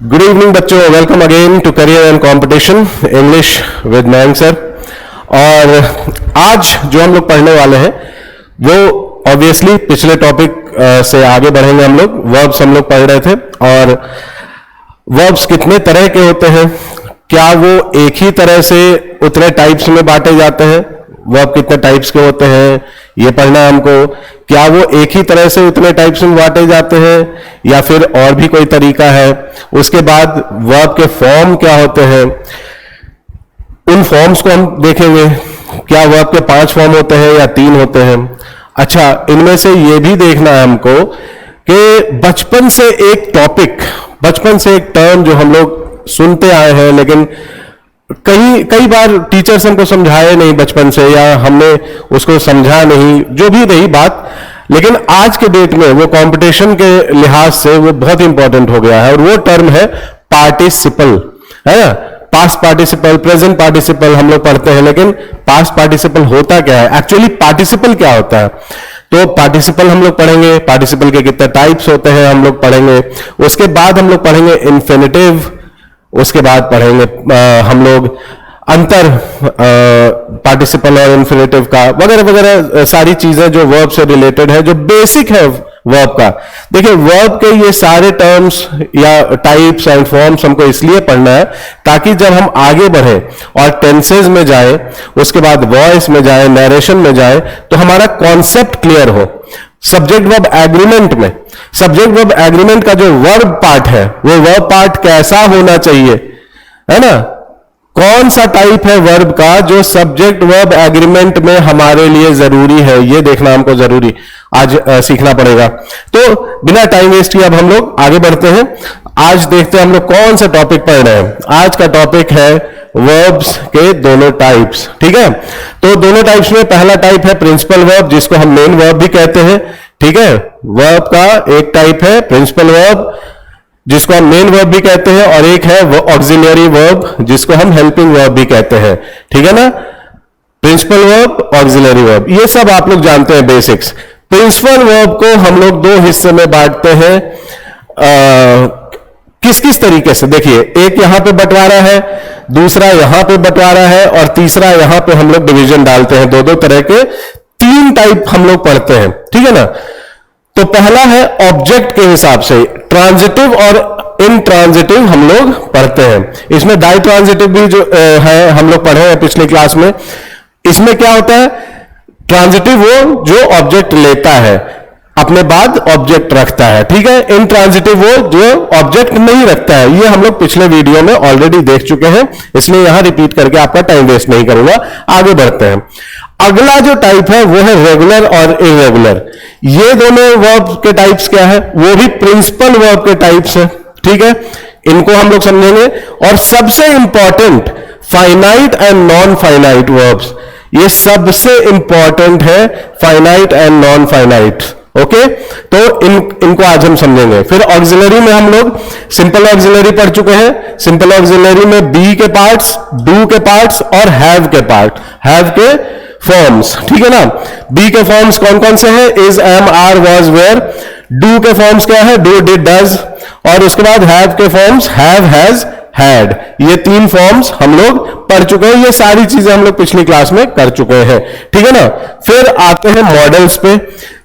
Good evening बच्चों, welcome again to career and competition English with Mayank sir. और आज जो हम लोग पढ़ने वाले हैं वो ऑब्वियसली पिछले टॉपिक से आगे बढ़ेंगे। हम लोग वर्ब्स हम लोग पढ़ रहे थे और वर्ब्स कितने तरह के होते हैं, क्या वो एक ही तरह से उतने टाइप्स में बांटे जाते हैं, वर्ब कितने टाइप्स के होते हैं ये पढ़ना है हमको। क्या वो एक ही तरह से उतने टाइप्स में बांटे जाते हैं या फिर और भी कोई तरीका है। उसके बाद वर्ब के फॉर्म क्या होते हैं, उन फॉर्म्स को हम देखेंगे। क्या वर्ब के 5 फॉर्म होते हैं या 3 होते हैं। अच्छा, इनमें से ये भी देखना है हमको कि बचपन से एक टॉपिक, बचपन से एक टर्म जो हम लोग सुनते आए हैं लेकिन कई बार टीचर्स हमको समझाए नहीं बचपन से, या हमने उसको समझा नहीं, जो भी रही बात, लेकिन आज के डेट में वो कंपटीशन के लिहाज से वो बहुत इंपॉर्टेंट हो गया है और वो टर्म है पार्टिसिपल, है ना। पास्ट पार्टिसिपल, प्रेजेंट पार्टिसिपल हम लोग पढ़ते हैं, लेकिन पास्ट पार्टिसिपल होता क्या है, एक्चुअली पार्टिसिपल क्या होता है। तो पार्टिसिपल हम लोग पढ़ेंगे, पार्टिसिपल के कितने टाइप्स होते हैं हम लोग पढ़ेंगे। उसके बाद हम लोग पढ़ेंगे इन्फिनिटिव, उसके बाद पढ़ेंगे हम लोग अंतर पार्टिसिपल और इन्फिनिटिव का, वगैरह वगैरह सारी चीजें जो वर्ब से रिलेटेड है, जो बेसिक है वर्ब का। देखिए, वर्ब के ये सारे टर्म्स या टाइप्स एंड फॉर्म्स हमको इसलिए पढ़ना है ताकि जब हम आगे बढ़े और टेंसेज में जाए, उसके बाद वॉइस में जाए, नरेशन में जाए, तो हमारा कॉन्सेप्ट क्लियर हो। सब्जेक्ट वर्ब एग्रीमेंट में, सब्जेक्ट वर्ब एग्रीमेंट का जो वर्ब पार्ट है वो वर्ब पार्ट कैसा होना चाहिए, है ना। कौन सा टाइप है वर्ब का जो सब्जेक्ट वर्ब एग्रीमेंट में हमारे लिए जरूरी है, ये देखना हमको जरूरी आज सीखना पड़ेगा। तो बिना टाइम वेस्ट किए अब हम लोग आगे बढ़ते हैं। आज देखते हैं हम लोग कौन सा टॉपिक पढ़ रहे हैं। आज का टॉपिक है वर्ब्स के दोनों टाइप्स, ठीक है। तो दोनों टाइप्स में पहला टाइप है प्रिंसिपल वर्ब, जिसको हम मेन वर्ब भी कहते हैं, ठीक है। वर्ब का एक टाइप है प्रिंसिपल वर्ब, जिसको हम मेन वर्ब भी कहते हैं, और एक है वो ऑक्सिलरी वर्ब, जिसको हम हेल्पिंग वर्ब भी कहते हैं, ठीक है ना। प्रिंसिपल वर्ब, ऑक्सिलरी वर्ब, ये सब आप लोग जानते हैं बेसिक्स। प्रिंसिपल वर्ब को हम लोग 2 हिस्से में बांटते हैं। किस किस तरीके से, देखिए, एक यहां पे बंटवारा है, दूसरा यहां पे बंटवारा है, और तीसरा यहां पे हम लोग डिवीजन डालते हैं। 2-2 तरह के 3 टाइप हम लोग पढ़ते हैं, ठीक है ना। तो पहला है ऑब्जेक्ट के हिसाब से, ट्रांजिटिव और इनट्रांजिटिव हम लोग पढ़ते हैं। इसमें डाई ट्रांजिटिव भी जो है हम लोग पढ़े हैं पिछले क्लास में। इसमें क्या होता है, ट्रांजिटिव वो जो ऑब्जेक्ट लेता है अपने बाद ऑब्जेक्ट रखता है, ठीक है। इनट्रांजिटिव वो जो ऑब्जेक्ट नहीं रखता है। ये हम लोग पिछले वीडियो में ऑलरेडी देख चुके हैं, इसलिए यहां रिपीट करके आपका टाइम वेस्ट नहीं करूंगा। आगे बढ़ते हैं। अगला जो टाइप है वो है रेगुलर और इरेगुलर। ये दोनों वर्ब के टाइप्स क्या है, वो भी प्रिंसिपल वर्ब के टाइप्स है, ठीक है। इनको हम लोग समझेंगे। और सबसे important finite and non finite verbs, ये सबसे इंपॉर्टेंट है, finite and non finite, okay. तो इनको आज हम समझेंगे। फिर ऑक्सिलरी में हम लोग सिंपल ऑक्सिलरी पढ़ चुके हैं। सिंपल ऑक्सिलरी में बी के पार्ट्स, डू के पार्ट्स और हैव के पार्ट, हैव के फॉर्म्स, ठीक है ना। बी के फॉर्म्स कौन कौन से हैं, is, am, are, was, were. Do के फॉर्म्स क्या है, डू, डिड, डज। और उसके बाद हैव के फॉर्म्स हैव, हैज, हैड। ये 3 फॉर्म्स हम लोग पढ़ चुके हैं। ये सारी चीजें हम लोग पिछली क्लास में कर चुके हैं, ठीक है ना। फिर आते हैं मॉडल्स पे।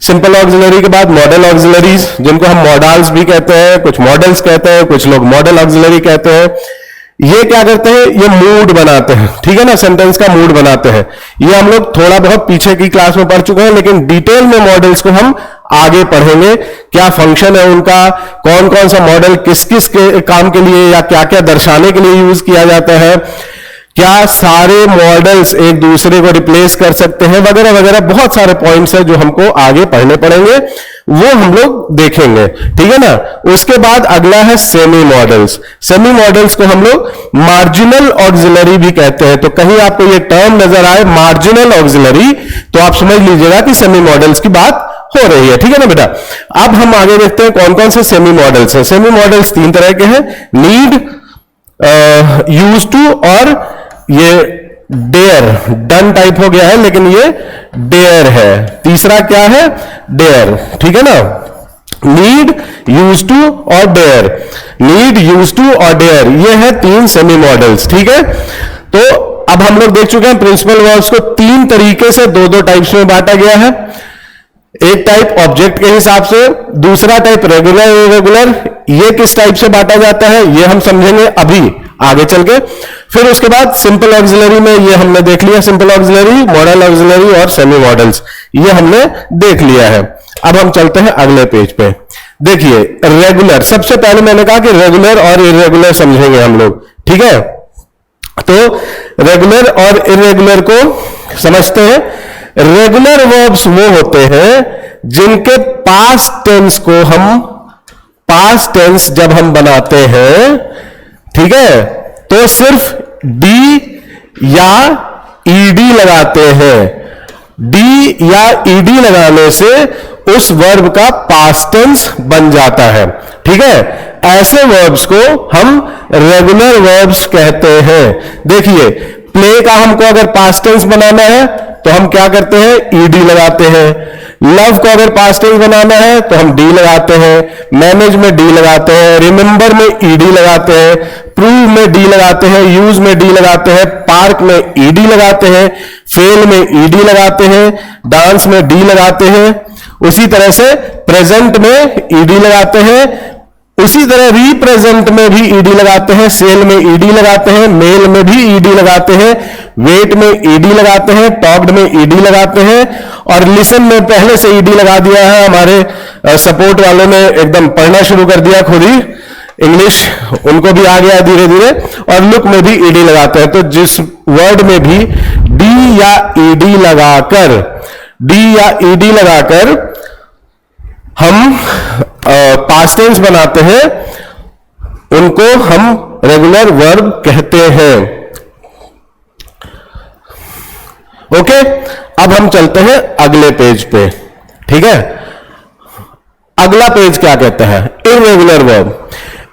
सिंपल ऑक्सिलरी के बाद मॉडल ऑक्सिलरीज, जिनको हम मॉडल्स भी कहते हैं, कुछ मॉडल्स कहते हैं, कुछ लोग मॉडल ऑक्सिलरी कहते हैं। ये क्या करते हैं, ये मूड बनाते हैं, ठीक है ना, सेंटेंस का मूड बनाते हैं। ये हम लोग थोड़ा बहुत पीछे की क्लास में पढ़ चुके हैं, लेकिन डिटेल में मॉडल्स को हम आगे पढ़ेंगे। क्या फंक्शन है उनका, कौन कौन सा मॉडल किस किस के काम के लिए या क्या क्या दर्शाने के लिए यूज किया जाता है, क्या सारे मॉडल्स एक दूसरे को रिप्लेस कर सकते हैं, वगैरह वगैरह बहुत सारे पॉइंट्स हैं जो हमको आगे पढ़ने पड़ेंगे, वो हम लोग देखेंगे, ठीक है ना। उसके बाद अगला है सेमी मॉडल्स। सेमी मॉडल्स को हम लोग मार्जिनल ऑक्सिलरी भी कहते हैं। तो कहीं आपको ये टर्म नजर आए मार्जिनल ऑक्सिलरी, तो आप समझ लीजिएगा कि सेमी मॉडल्स की बात हो रही है, ठीक है ना बेटा। अब हम आगे देखते हैं कौन कौन से सेमी मॉडल्स हैं। सेमी मॉडल्स 3 तरह के हैं, नीड, यूज टू, और ये डेयर, डन टाइप हो गया है लेकिन ये डेयर है। तीसरा क्या है, डेयर, ठीक है ना। नीड, यूज टू और डेयर। नीड, यूज टू और डेयर, ये है 3 सेमी मॉडल्स। ठीक है, तो अब हम लोग देख चुके हैं प्रिंसिपल वर्ब्स को 3 तरीके से 2-2 टाइप्स में बांटा गया है। एक टाइप ऑब्जेक्ट के हिसाब से, दूसरा टाइप रेगुलर इरेगुलर। ये किस टाइप से बांटा जाता है ये हम समझेंगे अभी आगे चल के। फिर उसके बाद सिंपल ऑक्सिलरी में ये हमने देख लिया, सिंपल ऑक्सिलरी, मॉडल ऑक्सिलरी और सेमी मॉडल्स, ये हमने देख लिया है। अब हम चलते हैं अगले पेज पे। देखिए रेगुलर, सबसे पहले मैंने कहा कि रेगुलर और इरेगुलर समझेंगे हम लोग। ठीक है, तो रेगुलर और इरेगुलर को समझते हैं। रेगुलर वर्ब्स वो होते हैं जिनके पास्ट टेंस को हम, पास्ट टेंस जब हम बनाते हैं, ठीक है, तो सिर्फ डी या ईडी लगाते हैं। डी या ईडी लगाने से उस वर्ब का पास्ट टेंस बन जाता है। ठीक है, ऐसे वर्ब्स को हम रेगुलर वर्ब्स कहते हैं। देखिए प्ले का हमको अगर पास्ट टेंस बनाना है तो हम क्या करते हैं, ईडी लगाते हैं। लव को अगर पास्ट टेंस बनाना है तो हम डी लगाते हैं। मैनेज में डी लगाते हैं। रिमेंबर में ईडी लगाते हैं। प्रूव में डी लगाते हैं। यूज में डी लगाते हैं। पार्क में ईडी लगाते हैं। फेल में ईडी लगाते हैं। डांस में डी लगाते हैं। उसी तरह से प्रेजेंट में ईडी लगाते हैं। उसी तरह रिप्रेजेंट में भी ईडी लगाते हैं। सेल में ईडी लगाते हैं। मेल में भी ईडी लगाते हैं। वेट में ईडी लगाते हैं। टॉक्ड में ईडी लगाते हैं। और लिसन में पहले से ईडी लगा दिया है, हमारे सपोर्ट वालों ने एकदम पढ़ना शुरू कर दिया खुद ही इंग्लिश, उनको भी आ गया धीरे धीरे। और लुक में भी ईडी लगाते हैं। तो जिस वर्ड में भी डी या ईडी लगाकर, डी या ईडी लगाकर हम पास्ट टेंस बनाते हैं, उनको हम रेगुलर वर्ब कहते हैं। ओके, अब हम चलते हैं अगले पेज पे। ठीक है, अगला पेज क्या कहता है, इर्रेगुलर वर्ब।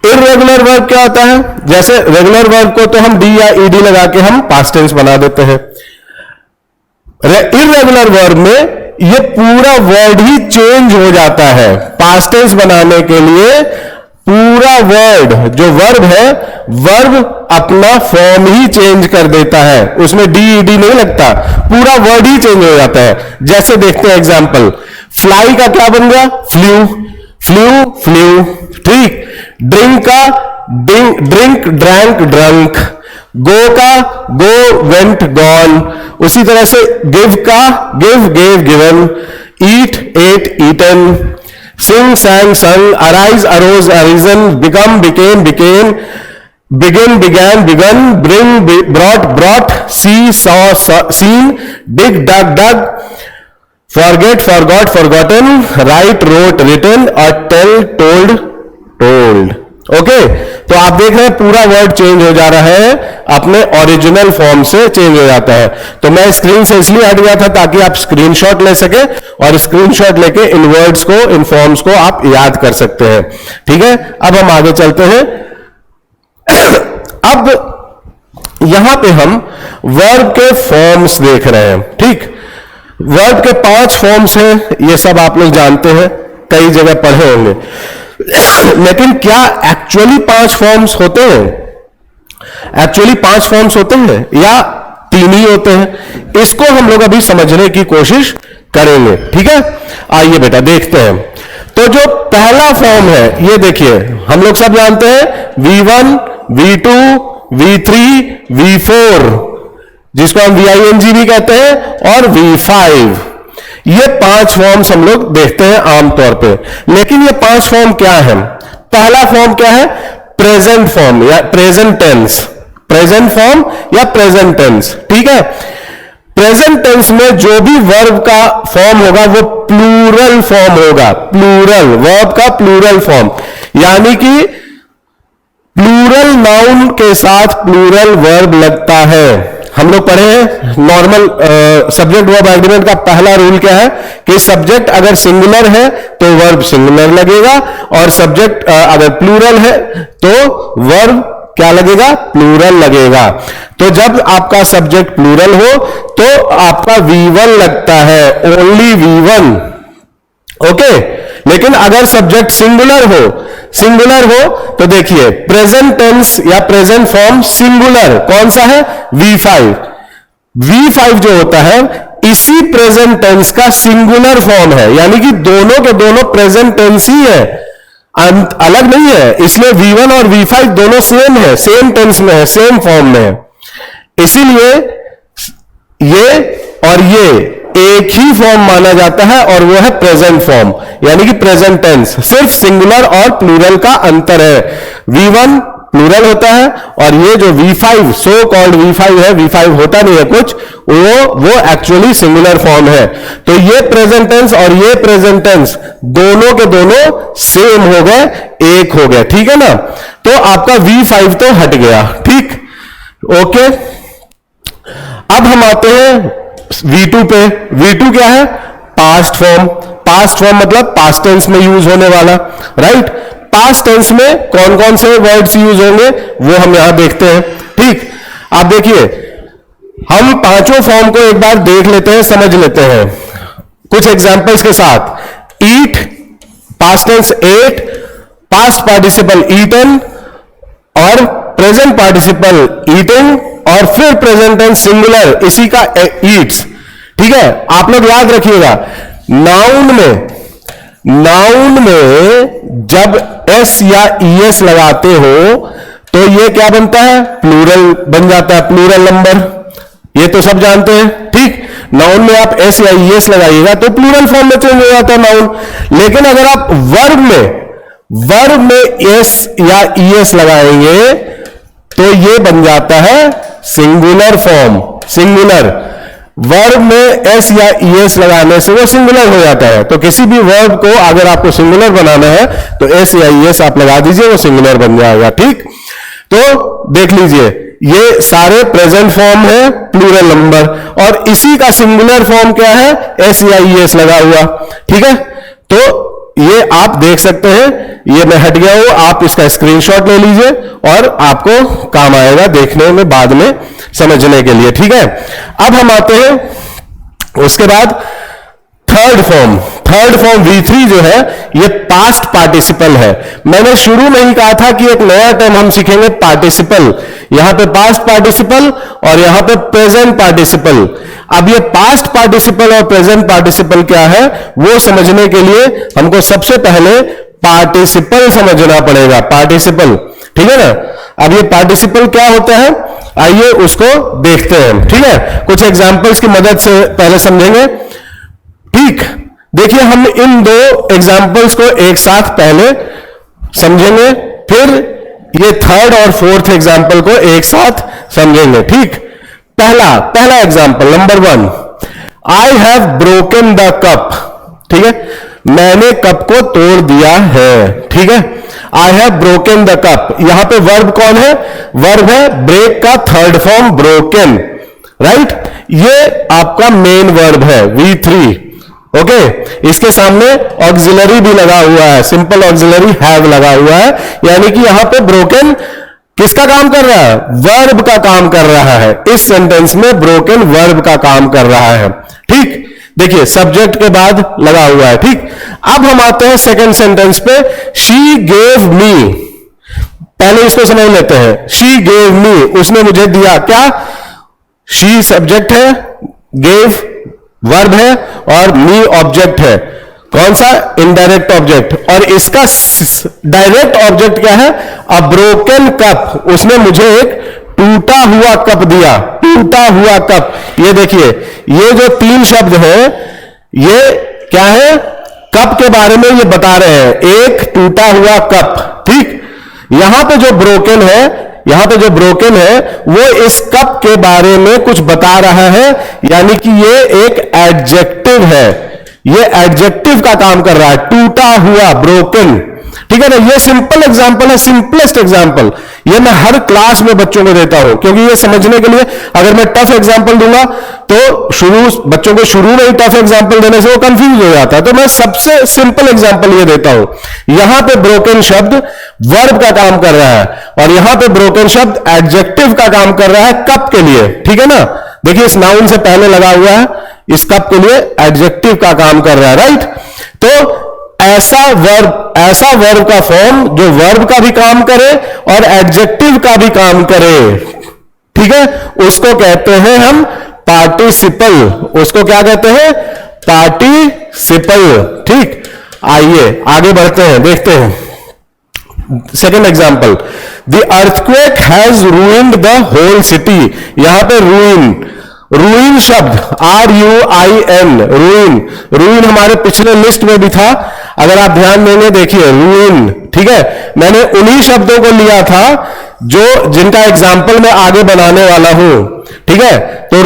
इर्रेगुलर वर्ब क्या होता है, जैसे रेगुलर वर्ब को तो हम डी या ईडी लगा के हम पास्ट टेंस बना देते हैं। इर्रेगुलर वर्ब में ये पूरा वर्ड ही चेंज हो जाता है। पास्ट टेंस बनाने के लिए पूरा वर्ड, जो वर्ब है, वर्ब अपना फॉर्म ही चेंज कर देता है, उसमें डी ईडी नहीं लगता, पूरा वर्ड ही चेंज हो जाता है। जैसे देखते हैं एग्जांपल, फ्लाई का क्या बन गया, फ्लू, फ्लू फ्लू। ठीक, ड्रिंक का ड्रिंक ड्रैंक ड्रंक। गो का गो वेंट गॉन। उसी तरह से गिव का give gave given. Eat ate eaten. Sing sang sung. Arise arose arisen. Become became became. Begin began begun. Bring brought brought. See saw seen. Dig dug dug. Forget forgot forgotten. Write wrote written. और tell told told. Okay, तो आप देख रहे हैं पूरा word change हो जा रहा है, अपने ओरिजिनल फॉर्म से चेंज हो जाता है। तो मैं स्क्रीन से इसलिए हट गया था ताकि आप स्क्रीनशॉट ले सके, और स्क्रीनशॉट लेके इन वर्ड्स को, इन फॉर्म्स को आप याद कर सकते हैं। ठीक है, अब हम आगे चलते हैं। अब यहां पे हम वर्ब के फॉर्म्स देख रहे हैं। ठीक, वर्ब के 5 फॉर्म्स हैं, ये सब आप लोग जानते हैं, कई जगह पढ़े होंगे। लेकिन क्या एक्चुअली 5 फॉर्म्स होते हैं? एक्चुअली 5 फॉर्म्स होते हैं या 3 ही होते हैं? इसको हम लोग अभी समझने की कोशिश करेंगे। ठीक है, आइए बेटा देखते हैं। तो जो पहला फॉर्म है, ये देखिए, हम लोग सब जानते हैं V1, V2, V3, V4, जिसको हम VING भी कहते हैं, और V5। ये 5 फॉर्म्स हम लोग देखते हैं आमतौर पे। लेकिन ये 5 फॉर्म क्या है? पहला फॉर्म क्या है? प्रेजेंट फॉर्म या प्रेजेंट टेंस। प्रेजेंट फॉर्म या प्रेजेंट टेंस। ठीक है, प्रेजेंट टेंस में जो भी वर्ब का फॉर्म होगा वो प्लूरल फॉर्म होगा। प्लूरल वर्ब का प्लूरल फॉर्म, यानी कि प्लूरल नाउन के साथ प्लूरल वर्ब लगता है। हम लोग पढ़े हैं नॉर्मल सब्जेक्ट वर्ब एग्रीमेंट का पहला रूल क्या है कि सब्जेक्ट अगर सिंगुलर है तो वर्ब सिंगुलर लगेगा, और सब्जेक्ट अगर प्लूरल है तो वर्ब क्या लगेगा? प्लूरल लगेगा। तो जब आपका सब्जेक्ट प्लूरल हो तो आपका V1 लगता है, ओनली V1। ओके लेकिन अगर सब्जेक्ट सिंगुलर हो तो देखिए प्रेजेंट टेंस या प्रेजेंट फॉर्म सिंगुलर कौन सा है, V5 जो होता है इसी प्रेजेंट टेंस का सिंगुलर फॉर्म है, यानी कि दोनों के दोनों प्रेजेंट टेंस ही है, अलग नहीं है, इसलिए V1 और V5 दोनों सेम है, सेम टेंस में है, सेम फॉर्म में है, इसीलिए ये और ये एक ही फॉर्म माना जाता है और वो है प्रेजेंट फॉर्म, यानी कि प्रेजेंट टेंस। सिर्फ सिंगुलर और प्लूरल का अंतर है, V1 प्लूरल होता है और ये जो V5 सो कॉल्ड V5 है, V5 होता नहीं है कुछ, वो एक्चुअली सिंगुलर फॉर्म है। तो ये प्रेजेंट टेंस और ये प्रेजेंट टेंस दोनों के दोनों सेम हो गए, एक हो गए, ठीक है ना। तो आपका V5 तो हट गया, ठीक, ओके। अब हम आते हैं V2 पे। V2 क्या है, पास्ट फॉर्म। पास्ट फॉर्म मतलब पास्ट टेंस में यूज होने वाला, राइट। पास्ट टेंस में कौन कौन से वर्ड्स यूज होंगे वो हम यहां देखते हैं, ठीक। आप देखिए हम पांचों फॉर्म को एक बार देख लेते हैं, समझ लेते हैं कुछ एग्जांपल्स के साथ। Eat past tense ate, past participle eaten और प्रेजेंट पार्टिसिपल ईटिंग और फिर प्रेजेंट टेंस सिंगुलर इसी का ईट्स, ठीक है। आप लोग याद रखिएगा नाउन में जब एस या ईएस लगाते हो तो ये क्या बनता है, प्लूरल बन जाता है, प्लूरल नंबर, ये तो सब जानते हैं, ठीक। नाउन में आप एस या ईएस लगाइएगा तो प्लूरल फॉर्म में चेंज हो जाता है नाउन। लेकिन अगर आप वर्ब में एस या ईएस लगाएंगे तो ये बन जाता है सिंगुलर फॉर्म, सिंगुलर। वर्ब में एस या ईएस लगाने से वो सिंगुलर हो जाता है। तो किसी भी वर्ब को अगर आपको सिंगुलर बनाना है तो एस या ईएस आप लगा दीजिए, वो सिंगुलर बन जाएगा, ठीक। तो देख लीजिए ये सारे प्रेजेंट फॉर्म है, प्लूरल नंबर, और इसी का सिंगुलर फॉर्म क्या है, एस या ईएस लगा हुआ, ठीक है। तो ये आप देख सकते हैं, ये मैं हट गया हूं, आप इसका स्क्रीनशॉट ले लीजिए और आपको काम आएगा देखने में, बाद में समझने के लिए, ठीक है। अब हम आते हैं उसके बाद थर्ड फॉर्म V3 जो है ये पास्ट पार्टिसिपल है। मैंने शुरू में ही कहा था कि एक नया टर्म हम सीखेंगे, पार्टिसिपल। यहां पे पास्ट पार्टिसिपल और यहां पे प्रेजेंट पार्टिसिपल। अब ये पास्ट पार्टिसिपल और प्रेजेंट पार्टिसिपल क्या है वो समझने के लिए हमको सबसे पहले पार्टिसिपल समझना पड़ेगा, पार्टिसिपल, ठीक है ना। अब ये पार्टिसिपल क्या होता है आइए उसको देखते हैं, ठीक है। कुछ एग्जांपल्स की मदद से पहले समझेंगे, ठीक। देखिए हम इन दो एग्जांपल्स को एक साथ पहले समझेंगे, फिर ये थर्ड और फोर्थ एग्जांपल को एक साथ समझेंगे, ठीक। पहला example number 1, I have broken the cup, ठीक है, मैंने कप को तोड़ दिया है, ठीक है। I have broken the cup, यहां पे वर्ब कौन है, वर्ब है ब्रेक का थर्ड फॉर्म ब्रोकन, राइट। ये आपका मेन वर्ब है V3, ओके। इसके सामने ऑक्सिलरी भी लगा हुआ है, सिंपल ऑक्सिलरी हैव लगा हुआ है, यानी कि यहां पे ब्रोकन किसका काम कर रहा है, वर्ब का काम कर रहा है। इस सेंटेंस में ब्रोकन वर्ब का काम कर रहा है, ठीक। देखिए सब्जेक्ट के बाद लगा हुआ है, ठीक। अब हम आते हैं सेकंड सेंटेंस पे, शी गेव मी। पहले इसको समझ लेते हैं, शी गेव मी, उसने मुझे दिया, क्या, शी सब्जेक्ट है, गेव वर्ब है और मी ऑब्जेक्ट है। कौन सा, इनडायरेक्ट ऑब्जेक्ट, और इसका डायरेक्ट ऑब्जेक्ट क्या है, अ ब्रोकन कप, उसने मुझे एक टूटा हुआ कप दिया, टूटा हुआ कप। ये देखिए ये जो तीन शब्द है ये क्या है, कप के बारे में ये बता रहे हैं, एक टूटा हुआ कप, ठीक। यहां पे जो ब्रोकन है वो इस कप के बारे में कुछ बता रहा है, यानी कि ये एक एडजेक्टिव है, ये एडजेक्टिव का काम कर रहा है, टूटा हुआ, ब्रोकन, ठीक है ना। ये सिंपल एग्जांपल है, सिंपलेस्ट एग्जांपल, ये मैं हर क्लास में बच्चों को देता हूं, क्योंकि ये समझने के लिए अगर मैं टफ एग्जांपल दूंगा तो बच्चों को शुरू में ही टफ एग्जांपल देने से वो कंफ्यूज हो जाता है, तो मैं सबसे सिंपल एग्जांपल ये देता हूं। यहां पे ब्रोकन शब्द वर्ब का काम कर रहा है और यहां पे ब्रोकन शब्द एडजेक्टिव का काम कर रहा है कप के लिए, ठीक है ना। देखिए इस नाउन से पहले लगा हुआ है, इस कप के लिए एडजेक्टिव का काम कर रहा है, राइट। तो ऐसा वर्ब का फॉर्म जो वर्ब का भी काम करे और एडजेक्टिव का भी काम करे, ठीक है, उसको कहते हैं हम पार्टिसिपल। उसको क्या कहते हैं? पार्टिसिपल। ठीक, आइए आगे बढ़ते हैं, देखते हैं second example. The earthquake has ruined the whole city. यहां पे रूइन शब्द RUIN, रूइन हमारे पिछले लिस्ट में भी था, अगर आप ध्यान देंगे देखिए रूइन, ठीक है। मैंने उन्हीं शब्दों को लिया था जिनका एग्जाम्पल मैं आगे बनाने वाला हूं, ठीक है। तो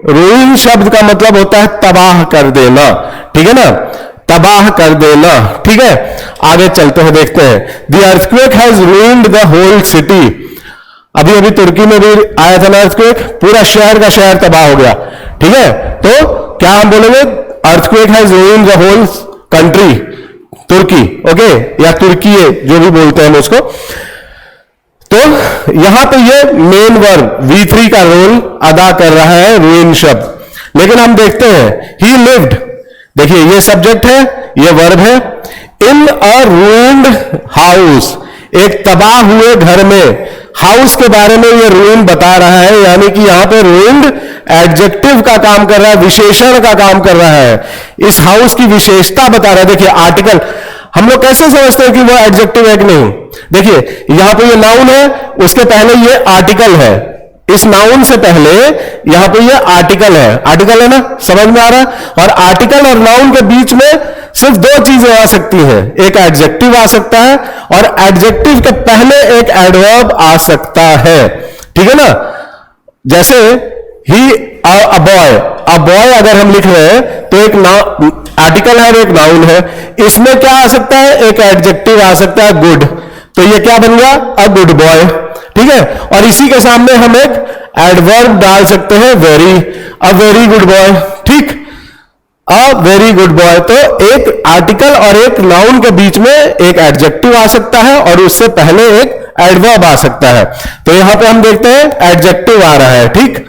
रूइन शब्द का मतलब होता है तबाह कर देना, ठीक है ना, तबाह कर देना, ठीक है। आगे चलते हैं, देखते हैं। The earthquake has ruined the whole city. अभी तुर्की में भी आया था ना अर्थक्वेक, पूरा शहर का शहर तबाह हो गया, ठीक है। तो क्या हम बोलेंगे? Earthquake has ruined the whole country, Turkey, okay, या तुर्की जो भी बोलते हैं उसको। तो यहां पे ये मेन वर्ब V3 का रोल अदा कर रहा है, रूइन शब्द। लेकिन हम देखते हैं ही लिव्ड, देखिए ये सब्जेक्ट है, ये वर्ब है। इन अ रूइंड हाउस, एक तबाह हुए घर में। हाउस के बारे में ये रूइन बता रहा है, यानी कि यहां पे रूइंड एडजेक्टिव का काम कर रहा है, विशेषण का काम कर रहा है। इस हाउस की विशेषता बता रहा है। देखिए आर्टिकल, हम लोग कैसे समझते हैं कि वो एडजेक्टिव है कि नहीं? देखिए यहां पे ये नाउन है, उसके पहले ये आर्टिकल है, इस नाउन से पहले यहां पे ये आर्टिकल है ना, समझ में आ रहा है। और आर्टिकल और नाउन के बीच में सिर्फ दो चीजें आ सकती हैं, एक एडजेक्टिव आ सकता है और एडजेक्टिव के पहले एक एडवर्ब आ सकता है, ठीक है ना। जैसे ही अ बॉय अगर हम लिख रहे हैं तो एक आर्टिकल है और एक नाउन है, इसमें क्या आ सकता है? एक एडजेक्टिव आ सकता है गुड, तो ये क्या बन गया? अ गुड बॉय, ठीक है। और इसी के सामने हम एक एडवर्ब डाल सकते हैं very, a very good boy, ठीक, अ वेरी गुड बॉय। तो एक आर्टिकल और एक नाउन के बीच में एक एडजेक्टिव आ सकता है और उससे पहले एक एडवर्ब आ सकता है। तो यहां पे हम देखते हैं एडजेक्टिव आ रहा है, ठीक।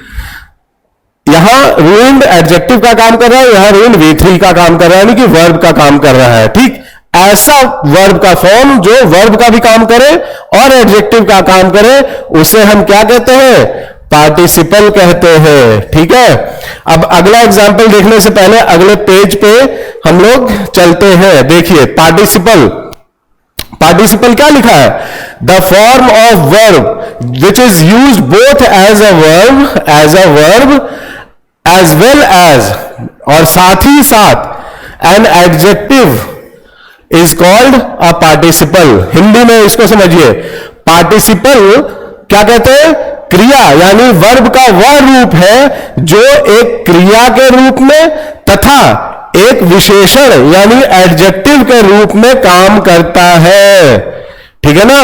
यहां रूइंड एडजेक्टिव का काम कर रहा है, यहां रूइंड V3 का काम कर रहा है, यानी कि वर्ब का काम कर रहा है, ठीक। ऐसा वर्ब का फॉर्म जो वर्ब का भी काम करे और एडजेक्टिव का काम करे, उसे हम क्या कहते हैं? पार्टिसिपल कहते हैं, ठीक है। अब अगला एग्जांपल देखने से पहले अगले पेज पे हम लोग चलते हैं। देखिए पार्टिसिपल क्या लिखा है? The form of verb which is used both as a verb as well as, और साथ ही साथ an adjective is called a participle. Hindi में इसको समझिए, पार्टिसिपल क्या कहते हैं? क्रिया, यानी वर्ब का वह रूप है जो एक क्रिया के रूप में तथा एक विशेषण यानी एडजेक्टिव के रूप में काम करता है, ठीक है ना।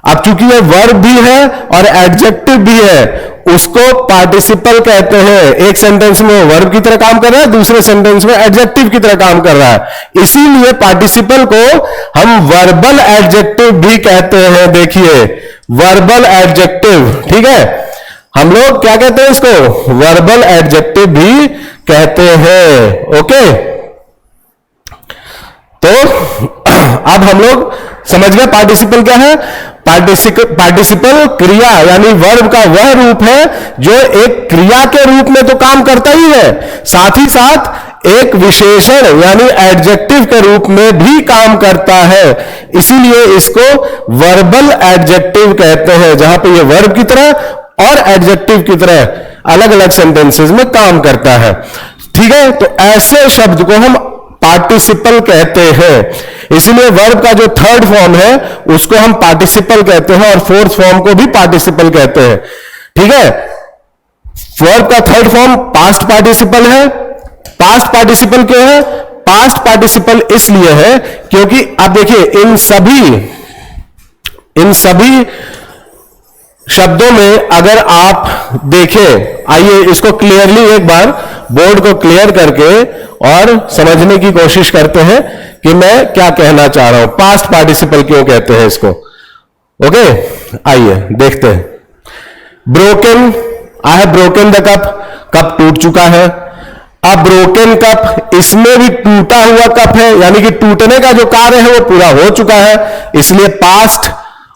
अब चूंकि ये वर्ब भी है और एडजेक्टिव भी है, उसको पार्टिसिपल कहते हैं। एक सेंटेंस में वर्ब की तरह काम कर रहा है, दूसरे सेंटेंस में एडजेक्टिव की तरह काम कर रहा है। इसीलिए पार्टिसिपल को हम वर्बल एडजेक्टिव भी कहते हैं। देखिए वर्बल एडजेक्टिव, ठीक है, हम लोग क्या कहते हैं इसको? वर्बल एडजेक्टिव भी कहते हैं, ओके। तो अब हम लोग समझ गए पार्टिसिपल क्या है। पार्टिसिपल क्रिया यानी वर्ब का वह रूप है जो एक क्रिया के रूप में तो काम करता ही है, साथ ही साथ एक विशेषण यानी एडजेक्टिव के रूप में भी काम करता है। इसीलिए इसको वर्बल एडजेक्टिव कहते हैं, जहां पे ये वर्ब की तरह और एडजेक्टिव की तरह अलग अलग सेंटेंसेस में काम करता है, ठीक है। तो ऐसे शब्द को हम पार्टिसिपल कहते हैं। इसलिए वर्ब का जो थर्ड फॉर्म है उसको हम पार्टिसिपल कहते हैं और फोर्थ फॉर्म को भी पार्टिसिपल कहते हैं, ठीक है। वर्ब का थर्ड फॉर्म पास्ट पार्टिसिपल है। पास्ट पार्टिसिपल क्यों है? पास्ट पार्टिसिपल इसलिए है क्योंकि आप देखिए इन सभी शब्दों में अगर आप देखें, आइए इसको क्लियरली एक बार बोर्ड को क्लियर करके और समझने की कोशिश करते हैं कि मैं क्या कहना चाह रहा हूं। पास्ट पार्टिसिपल क्यों कहते हैं इसको, ओके। आइए देखते हैं। Broken, I have broken the cup, cup टूट चुका है। अ ब्रोकन कप, इसमें भी टूटा हुआ कप है, यानी कि टूटने का जो कार्य है वो पूरा हो चुका है, इसलिए पास्ट।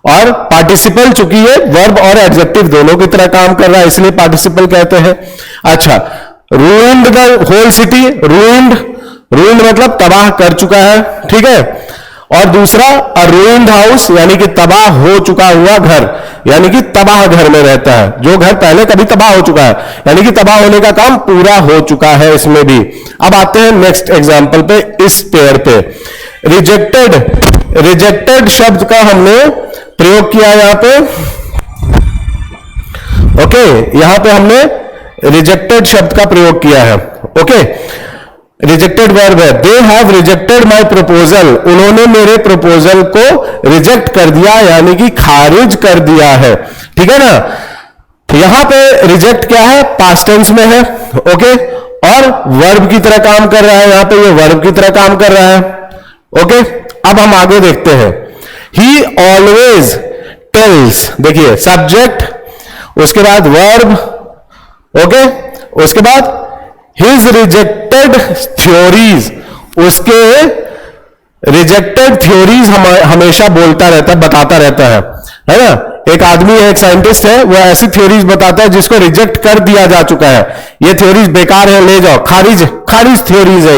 और पार्टिसिपल चूंकि ये वर्ब और एडजेक्टिव दोनों की तरह काम कर रहा है, इसलिए पार्टिसिपल कहते हैं। अच्छा, ruined the whole city, ruined, ruined मतलब तबाह कर चुका है, ठीक है। और दूसरा अ रूइंड हाउस, यानी कि तबाह हो चुका हुआ घर, यानी कि तबाह घर में रहता है, जो घर पहले कभी तबाह हो चुका है, यानी कि तबाह होने का काम पूरा हो चुका है इसमें भी। अब आते हैं नेक्स्ट एग्जांपल पे, इस पेयर पे। रिजेक्टेड, रिजेक्टेड शब्द का हमने प्रयोग किया यहां पे, ओके, यहां पे हमने रिजेक्टेड शब्द का प्रयोग किया है, ओके। रिजेक्टेड वर्ब है, they have rejected my proposal, उन्होंने मेरे प्रपोजल को रिजेक्ट कर दिया, यानी कि खारिज कर दिया है, ठीक है ना। यहां पे रिजेक्ट क्या है, पास्ट टेंस में है, ओके, और वर्ब की तरह काम कर रहा है, यहां पे ये वर्ब की तरह काम कर रहा है, ओके। अब हम आगे देखते हैं, ही ऑलवेज टेल्स, देखिए सब्जेक्ट, उसके बाद वर्ब, ओके, उसके बाद हिज रिजेक्टेड थ्योरीज, उसके रिजेक्टेड थ्योरीज हमेशा बोलता रहता है, बताता रहता है ना। एक आदमी है, एक साइंटिस्ट है, वो ऐसी थ्योरीज बताता है जिसको रिजेक्ट कर दिया जा चुका है, ये थ्योरीज बेकार है, ले जाओ, खारिज, खारिज थ्योरीज है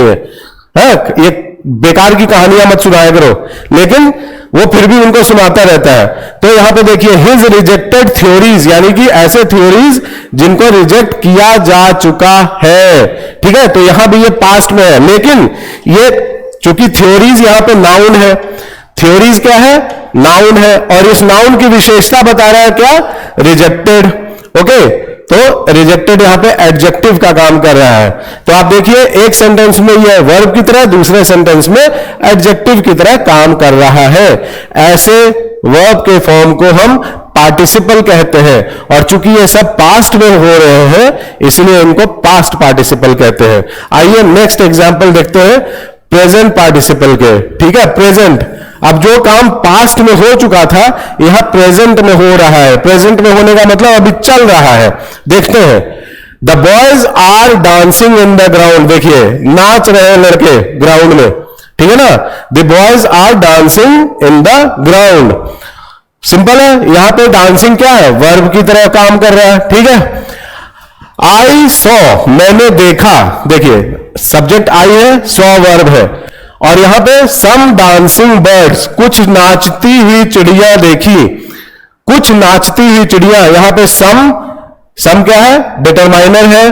ये बेकार की कहानियां मत सुनाया करो, लेकिन वो फिर भी उनको सुनाता रहता है। तो यहां पे देखिए हिज रिजेक्टेड थ्योरीज, यानी कि ऐसे थ्योरीज जिनको रिजेक्ट किया जा चुका है, ठीक है। तो यहां भी ये पास्ट में है, लेकिन ये चूंकि थ्योरीज यहां पे नाउन है, थ्योरीज क्या है, नाउन है, और इस नाउन की विशेषता बता रहा है क्या, रिजेक्टेड, ओके। तो रिजेक्टेड यहां पे एडजेक्टिव का काम कर रहा है। तो आप देखिए एक सेंटेंस में ये वर्ब की तरह, दूसरे सेंटेंस में एडजेक्टिव की तरह काम कर रहा है। ऐसे वर्ब के फॉर्म को हम पार्टिसिपल कहते हैं, और चूंकि ये सब पास्ट में हो रहे हैं, इसलिए इनको पास्ट पार्टिसिपल कहते हैं। आइए नेक्स्ट एग्जांपल देखते हैं प्रेजेंट पार्टिसिपल के, ठीक है। प्रेजेंट, अब जो काम पास्ट में हो चुका था, यह प्रेजेंट में हो रहा है। प्रेजेंट में होने का मतलब अभी चल रहा है। देखते हैं, the boys are dancing in the ground, देखिए नाच रहे हैं लड़के ग्राउंड में, ठीक है ना। The boys are dancing in the ground, simple है। यहां पे डांसिंग क्या है, वर्ब की तरह काम कर रहा है, ठीक है। आई सॉ, मैंने देखा, देखिए सब्जेक्ट आई है, सॉ वर्ब है, और यहां पे सम डांसिंग बर्ड्स, कुछ नाचती हुई चिड़िया देखी, कुछ नाचती हुई चिड़िया, यहां पे सम क्या है, डिटरमाइनर है,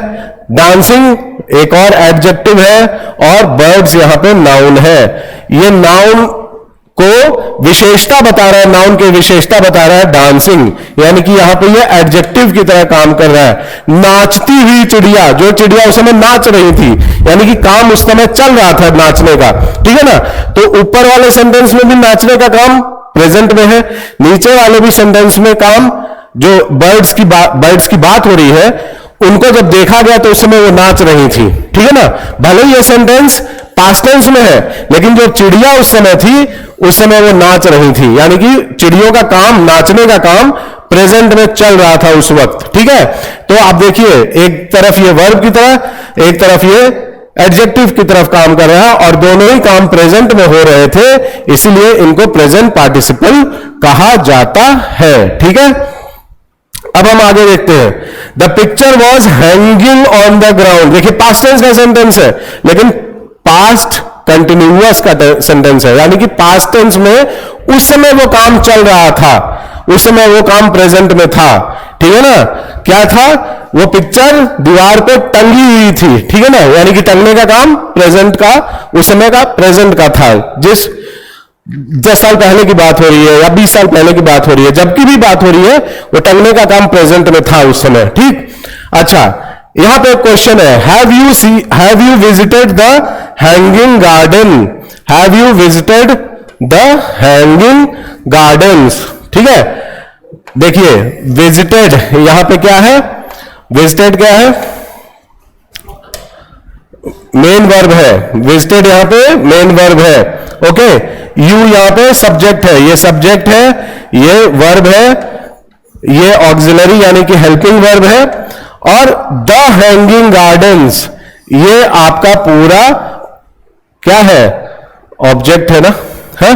डांसिंग एक और एडजेक्टिव है, और बर्ड्स यहां पे नाउन है। ये नाउन को विशेषता बता रहा है, नाउन की विशेषता बता रहा है डांसिंग, यानी कि यहां पे ये एडजेक्टिव की तरह काम कर रहा है। नाचती हुई चिड़िया, जो चिड़िया उस समय नाच रही थी, यानी कि काम उस समय चल रहा था नाचने का, ठीक है ना। तो ऊपर वाले सेंटेंस में भी नाचने का काम प्रेजेंट में है, नीचे वाले भी सेंटेंस में काम, जो बर्ड्स की बात हो रही है, उनको जब देखा गया तो उस समय वो नाच रही थी, ठीक है ना। भले ये सेंटेंस पास्ट टेंस में है, लेकिन जो चिड़िया उस समय थी, उस समय वो नाच रही थी, यानी कि चिड़ियों का काम, नाचने का काम प्रेजेंट में चल रहा था उस वक्त, ठीक है। तो आप देखिए एक तरफ ये वर्ब की तरह, एक तरफ ये एडजेक्टिव की तरफ काम कर रहा है, और दोनों ही काम प्रेजेंट में हो रहे थे, इसलिए इनको प्रेजेंट पार्टिसिपल कहा जाता है, ठीक है। अब हम आगे देखते हैं, the picture was hanging on the ground, देखिए पास्ट टेंस का सेंटेंस है, लेकिन पास्ट कंटिन्यूअस का सेंटेंस है, यानी कि पास्ट टेंस में उस समय वो काम चल रहा था, उस समय वो काम प्रेजेंट में था, ठीक है ना। क्या था, वो पिक्चर दीवार पे टंगी हुई थी, ठीक है ना, यानी कि टंगने का काम प्रेजेंट का, उस समय का प्रेजेंट का था। जिस 10 साल पहले की बात हो रही है या 20 साल पहले की बात हो रही है, जबकि भी बात हो रही है, वो टंगने का काम प्रेजेंट में था उस समय, ठीक। अच्छा, यहां पे क्वेश्चन है, have you visited the hanging garden, have you visited the hanging gardens, ठीक है। देखिए विजिटेड यहां पे क्या है, विजिटेड क्या है, मेन वर्ब है, विजिटेड यहां पे मेन वर्ब है, ओके। यू यहां पे सब्जेक्ट है, ये सब्जेक्ट है, ये वर्ब है, ये ऑक्सिलरी यानी कि हेल्पिंग वर्ब है, और द हैंगिंग गार्डन्स ये आपका पूरा क्या है, ऑब्जेक्ट है ना, है?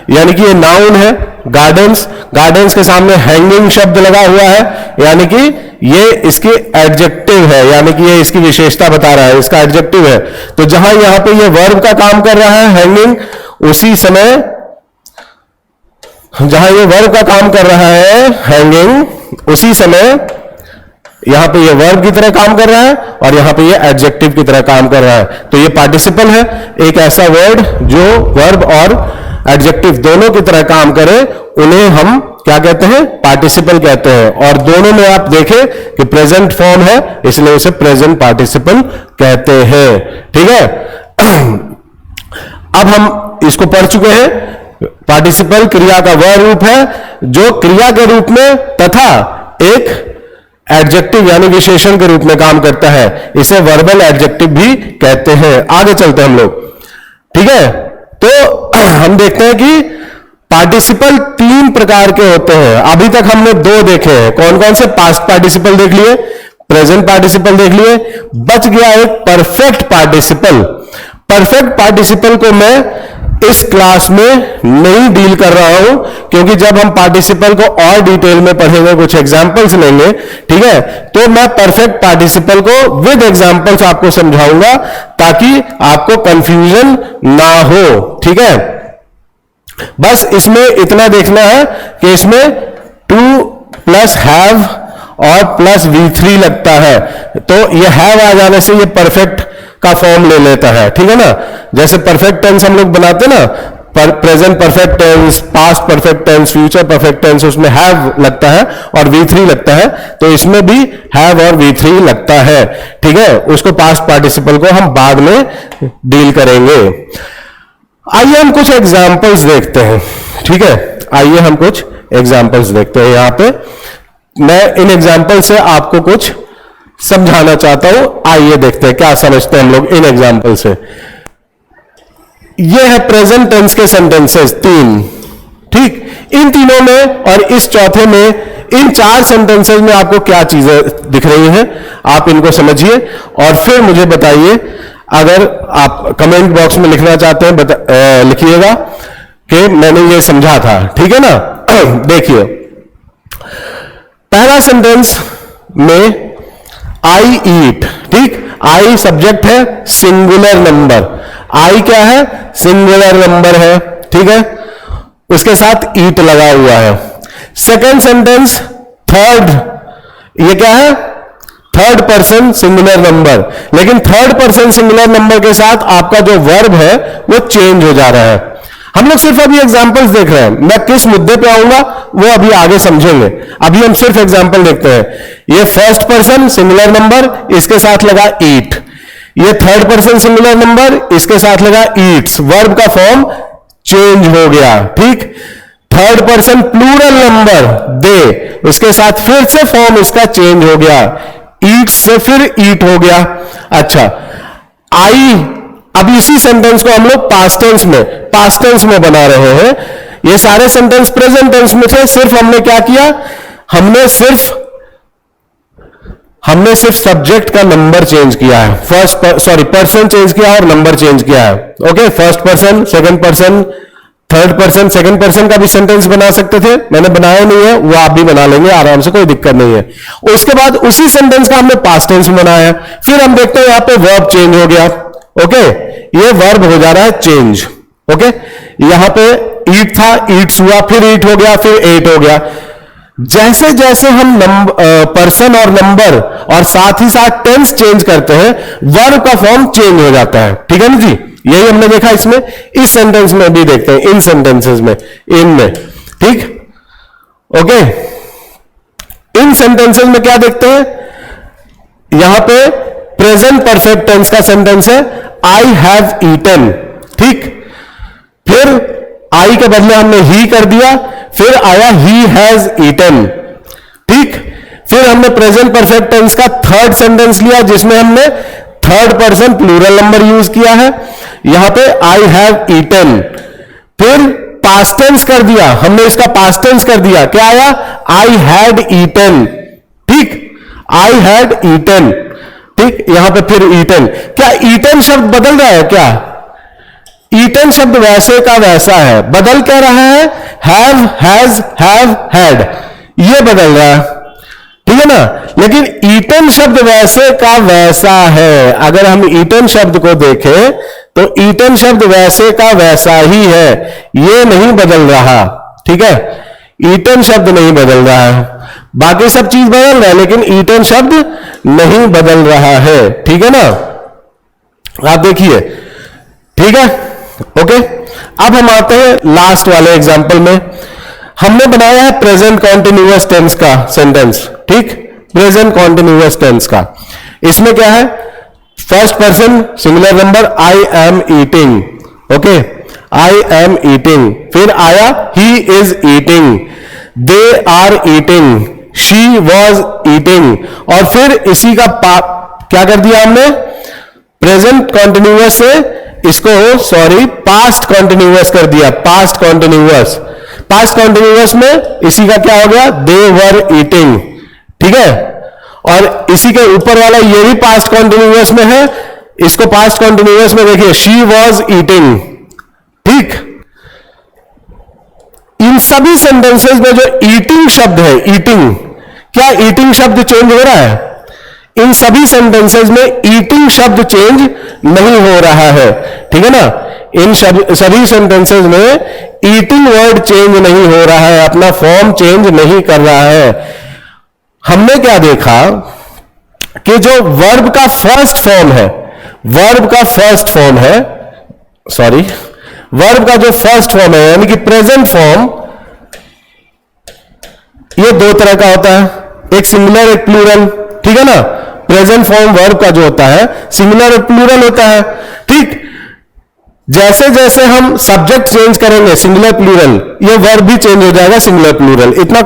यानी कि ये नाउन है, गार्डन्स, गार्डन्स के सामने हैंगिंग शब्द लगा हुआ है, यानी कि ये इसकी एडजेक्टिव है, यानी कि ये इसकी विशेषता बता रहा है, इसका एडजेक्टिव है। तो जहां यहां पे ये वर्ब का काम कर रहा है हैंगिंग, उसी समय जहां ये वर्ब का काम कर रहा है हैंगिंग, उसी समय यहां पे ये वर्ब की तरह काम कर रहा है और यहां पे ये एडजेक्टिव की तरह काम कर रहा है। तो ये पार्टिसिपल है, एक ऐसा वर्ड जो वर्ब और एडजेक्टिव दोनों की तरह काम करे, उन्हें हम क्या कहते हैं, पार्टिसिपल कहते हैं। और दोनों में आप देखें कि प्रेजेंट फॉर्म है, इसलिए उसे प्रेजेंट पार्टिसिपल कहते हैं। ठीक है, अब हम इसको पढ़ चुके हैं। पार्टिसिपल क्रिया का वह रूप है जो क्रिया के रूप में तथा एक एडजेक्टिव यानी विशेषण के रूप में काम करता है, इसे वर्बल एडजेक्टिव भी कहते हैं। आगे चलते हैं हम लोग। ठीक है, तो हम देखते हैं कि पार्टिसिपल 3 प्रकार के होते हैं। अभी तक हमने 2 देखे हैं, कौन कौन से, पास्ट पार्टिसिपल देख लिए, प्रेजेंट पार्टिसिपल देख लिए, बच गया एक परफेक्ट पार्टिसिपल। परफेक्ट पार्टिसिपल को मैं इस क्लास में नहीं डील कर रहा हूं, क्योंकि जब हम पार्टिसिपल को और डिटेल में पढ़ेंगे, कुछ एग्जांपल्स लेंगे, ठीक है, तो मैं परफेक्ट पार्टिसिपल को विद एग्जांपल्स आपको समझाऊंगा ताकि आपको कंफ्यूजन ना हो। ठीक है, बस इसमें इतना देखना है कि इसमें टू प्लस हैव और प्लस V3 लगता है, तो ये हैव आ जाने से ये परफेक्ट का फॉर्म ले लेता है। ठीक है ना, जैसे परफेक्ट टेंस हम लोग बनाते ना, present perfect tense, past perfect tense, future perfect tense, उसमें हैव लगता है और V3 लगता है, तो इसमें भी हैव और V3 लगता है। ठीक है, उसको पास्ट पार्टिसिपल को हम बाद में डील करेंगे। आइए हम कुछ एग्जाम्पल्स देखते हैं। ठीक है, आइए हम कुछ एग्जाम्पल्स देखते हैं। यहां पे मैं इन एग्जाम्पल से आपको कुछ समझाना चाहता हूं। आइए देखते हैं क्या समझते हैं हम लोग इन एग्जाम्पल से। ये है प्रेजेंट टेंस के सेंटेंसेस 3। ठीक, इन तीनों में और इस चौथे में, इन 4 सेंटेंसेस में आपको क्या चीजें दिख रही हैं, आप इनको समझिए और फिर मुझे बताइए। अगर आप कमेंट बॉक्स में लिखना चाहते हैं लिखिएगा कि मैंने ये समझा था। ठीक है ना, देखिए पहला सेंटेंस में आई ईट। ठीक, आई सब्जेक्ट है, सिंगुलर नंबर, आई क्या है, सिंगुलर नंबर है। ठीक है, उसके साथ ईट लगा हुआ है। सेकेंड सेंटेंस थर्ड, ये क्या है, थर्ड पर्सन सिंगुलर नंबर, लेकिन थर्ड पर्सन सिंगुलर नंबर के साथ आपका जो वर्ब है वो चेंज हो जा रहा है। हम लोग सिर्फ अभी एग्जांपल्स देख रहे हैं, मैं किस मुद्दे पे आऊंगा वो अभी आगे समझेंगे। अभी हम सिर्फ एग्जांपल देखते हैं। ये फर्स्ट पर्सन सिंगुलर नंबर, इसके साथ लगा ईट। ये थर्ड पर्सन सिंगुलर नंबर, इसके साथ लगा ईट्स, वर्ब का फॉर्म चेंज हो गया। ठीक, थर्ड पर्सन प्लूरल नंबर दे, उसके साथ फिर से फॉर्म इसका चेंज हो गया, ईट से फिर ईट हो गया। अच्छा, आई, अब इसी सेंटेंस को हम लोग पास्ट टेंस में बना रहे हैं। ये सारे सेंटेंस प्रेजेंट टेंस में थे, सिर्फ हमने क्या किया, हमने सिर्फ सब्जेक्ट का नंबर चेंज किया है, पर्सन चेंज किया और नंबर चेंज किया है। Okay, first person, second person, third person, second person का भी सेंटेंस बना सकते थे, मैंने बनाया नहीं है, वो आप भी बना लेंगे आराम से, कोई दिक्कत नहीं है। उसके बाद उसी सेंटेंस का हमने पास्ट टेंस में बनाया, फिर हम देखते हैं यहां पे वर्ब चेंज हो गया। ओके, ये वर्ब हो जा रहा है चेंज। ओके, यहां पे ईट था, ईट्स हुआ, फिर ईट हो गया, फिर एट हो गया। जैसे जैसे हम पर्सन और नंबर और साथ ही साथ टेंस चेंज करते हैं, वर्ब का फॉर्म चेंज हो जाता है। ठीक है ना जी, यही हमने देखा इसमें, इस सेंटेंस में भी देखते हैं, इन सेंटेंसेस में, इनमें। ठीक, ओके, इन सेंटेंसेस में क्या देखते हैं, यहां पे प्रेजेंट परफेक्ट टेंस का सेंटेंस है, आई हैव ईटन। ठीक, फिर आई के बदले हमने ही कर दिया, फिर आया ही हैज ईटन। ठीक, फिर हमने प्रेजेंट परफेक्ट टेंस का थर्ड सेंटेंस लिया जिसमें हमने third person plural number use किया है, यहां पे आई हैव ईटन। फिर पास्ट टेंस कर दिया, हमने इसका पास्ट टेंस कर दिया, क्या आया, आई हैड ईटन। ठीक, आई हैड ईटन। ठीक, यहां पे फिर ईटन, क्या ईटन शब्द बदल रहा है क्या? ईटन शब्द वैसे का वैसा है, बदल क्या रहा है? हैव, हैज, हैव, हैड, ये बदल रहा है, ठीक है ना। लेकिन ईटन शब्द वैसे का वैसा है। अगर हम ईटन शब्द को देखें तो ईटन शब्द वैसे का वैसा ही है, ये नहीं बदल रहा, ठीक है। ईटन शब्द नहीं बदल रहा है, बाकी सब चीज बदल रहा है लेकिन ईटन शब्द नहीं बदल रहा है, ठीक है ना। आप देखिए, ठीक है, ओके। अब हम आते हैं लास्ट वाले एग्जाम्पल में। हमने बनाया है प्रेजेंट कॉन्टिन्यूअस टेंस का सेंटेंस, ठीक, प्रेजेंट कॉन्टिन्यूअस टेंस का। इसमें क्या है? First person singular number, I am eating, okay, I am eating, फिर आया he is eating, they are eating, she was eating, और फिर इसी का क्या कर दिया हमने? प्रेजेंट कॉन्टिन्यूअस से इसको पास्ट कॉन्टिन्यूअस कर दिया, पास्ट कॉन्टिन्यूअस। पास्ट कॉन्टिन्यूअस में इसी का क्या हो गया? दे वर ईटिंग, ठीक है। और इसी के ऊपर वाला ये भी पास्ट कॉन्टिन्यूअस में है, इसको पास्ट कॉन्टिन्यूअस में देखिए, शी वॉज ईटिंग, ठीक। इन सभी सेंटेंसेस में जो ईटिंग शब्द है, ईटिंग, क्या ईटिंग शब्द चेंज हो रहा है? इन सभी सेंटेंसेस में ईटिंग शब्द चेंज नहीं हो रहा है, ठीक है ना। इन सभी सेंटेंसेस में ईटिंग वर्ड चेंज नहीं हो रहा है, अपना फॉर्म चेंज नहीं कर रहा है। हमने क्या देखा कि जो वर्ब का फर्स्ट फॉर्म है, वर्ब का फर्स्ट फॉर्म है, सॉरी, वर्ब का जो फर्स्ट फॉर्म है यानी कि प्रेजेंट फॉर्म, ये दो तरह का होता है, एक सिंगुलर एक प्लूरल, ठीक है ना। प्रेजेंट फॉर्म वर्ब का जो होता है सिंगुलर और प्लूरल होता है, ठीक। जैसे जैसे हम सब्जेक्ट चेंज करेंगे सिंगुलर प्लूरल, ये वर्ब भी चेंज हो जाएगा सिंगुलर प्लूरल, इतना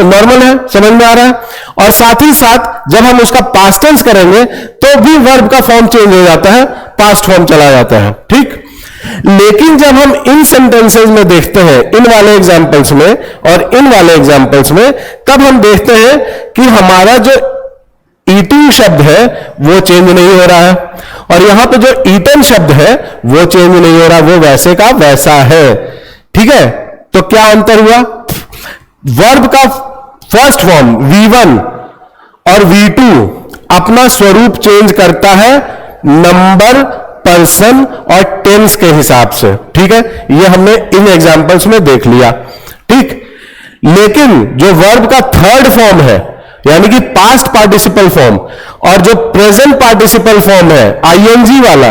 नॉर्मल है, समझ में आ रहा है। और साथ ही साथ जब हम उसका पास्ट टेंस करेंगे तो भी वर्ब का फॉर्म चेंज हो जाता है, पास्ट फॉर्म चला जाता है, ठीक। लेकिन जब हम इन सेंटेंसेस में देखते हैं, इन वाले एग्जांपल्स में और इन वाले एग्जांपल्स में, तब हम देखते हैं कि हमारा जो ईटिंग शब्द है वो चेंज नहीं हो रहा है, और यहां पे जो ईटन शब्द है वो चेंज नहीं हो रहा, वो वैसे का वैसा है, ठीक है। तो क्या अंतर हुआ? वर्ब का फर्स्ट फॉर्म V1 और V2 अपना स्वरूप चेंज करता है नंबर, पर्सन और टेंस के हिसाब से, ठीक है। ये हमने इन एग्जांपल्स में देख लिया, ठीक। लेकिन जो वर्ब का थर्ड फॉर्म है यानी कि पास्ट पार्टिसिपल फॉर्म और जो प्रेजेंट पार्टिसिपल फॉर्म है आईएनजी वाला,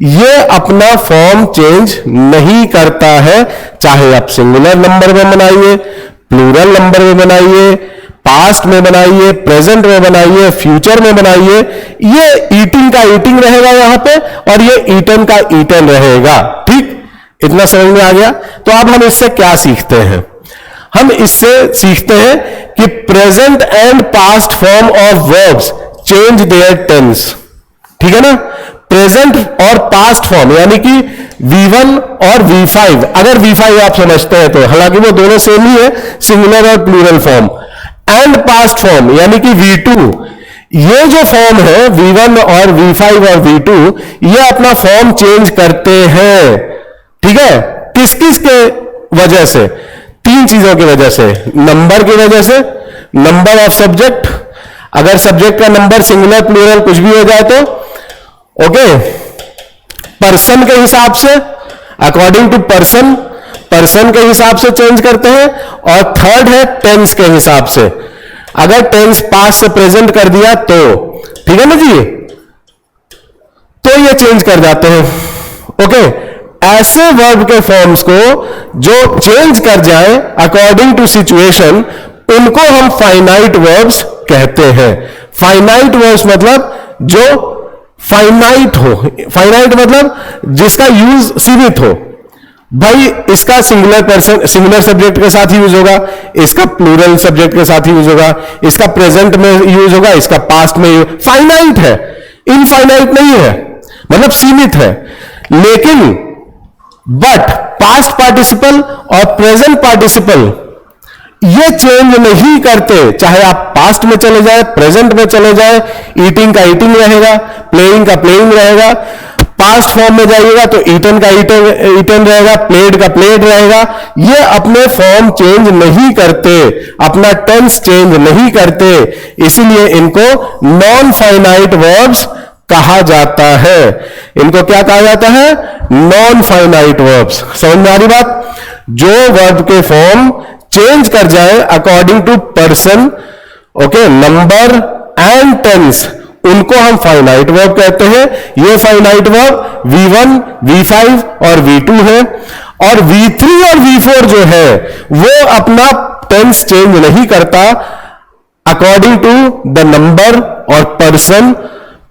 ये अपना फॉर्म चेंज नहीं करता है, चाहे आप सिंगुलर नंबर में बनाइए, प्लूरल नंबर में बनाइए, पास्ट में बनाइए, प्रेजेंट में बनाइए, फ्यूचर में बनाइए, ये ईटिंग का ईटिंग रहेगा यहां पे और ये ईटन का ईटन रहेगा, ठीक। इतना समझ में आ गया। तो अब हम इससे क्या सीखते हैं? हम इससे सीखते हैं कि present and past form of verbs change their tense, ठीक है ना। प्रेजेंट और पास्ट फॉर्म यानी कि V1 और V5, अगर V5 आप समझते हैं तो, हालांकि वो दोनों सेम ही है, सिंगुलर और plural form, and past form यानी कि V2, ये जो फॉर्म है V1 और V5 और V2, ये अपना फॉर्म चेंज करते हैं, ठीक है। किस किस के वजह से? तीन चीजों की वजह से। नंबर की वजह से, नंबर ऑफ सब्जेक्ट, अगर सब्जेक्ट का नंबर सिंगुलर प्लूरल कुछ भी हो जाए तो, ओके। पर्सन के हिसाब से, अकॉर्डिंग टू पर्सन, पर्सन के हिसाब से चेंज करते हैं। और थर्ड है टेंस के हिसाब से, अगर टेंस पास्ट से प्रेजेंट कर दिया तो, ठीक है ना जी, तो ये चेंज कर जाते हैं, ओके। ऐसे वर्ब के फॉर्म्स को जो चेंज कर जाए अकॉर्डिंग टू सिचुएशन, उनको हम फाइनाइट वर्ब्स कहते हैं। फाइनाइट वर्ब्स मतलब जो फाइनाइट हो, फाइनाइट मतलब जिसका यूज सीमित हो। भाई इसका सिंगुलर पर्सन, सिंगुलर सब्जेक्ट के साथ यूज होगा, इसका प्लूरल सब्जेक्ट के साथ यूज होगा, इसका प्रेजेंट में यूज होगा, इसका पास्ट में यूज, फाइनाइट है, इनफाइनाइट नहीं है, मतलब सीमित है। लेकिन बट पास्ट पार्टिसिपल और प्रेजेंट पार्टिसिपल ये चेंज नहीं करते, चाहे आप पास्ट में चले जाए, प्रेजेंट में चले जाए, ईटिंग का ईटिंग रहेगा, प्लेइंग का प्लेइंग रहेगा, पास्ट फॉर्म में जाइएगा तो ईटन का ईटन रहेगा, प्लेड का प्लेड रहेगा। ये अपने फॉर्म चेंज नहीं करते, अपना टेंस चेंज नहीं करते, इसीलिए इनको नॉन फाइनाइट वर्ब्स कहा जाता है। इनको क्या कहा जाता है? Non finite verbs. समझ में आ रही बात? जो वर्ब के फॉर्म चेंज कर जाए according to person, okay, number and tense, उनको हम फाइनाइट वर्ब कहते हैं। ये फाइनाइट वर्ब V1, V5 और V2 है। और V3 और V4 जो है वो अपना टेंस चेंज नहीं करता अकॉर्डिंग टू द नंबर और पर्सन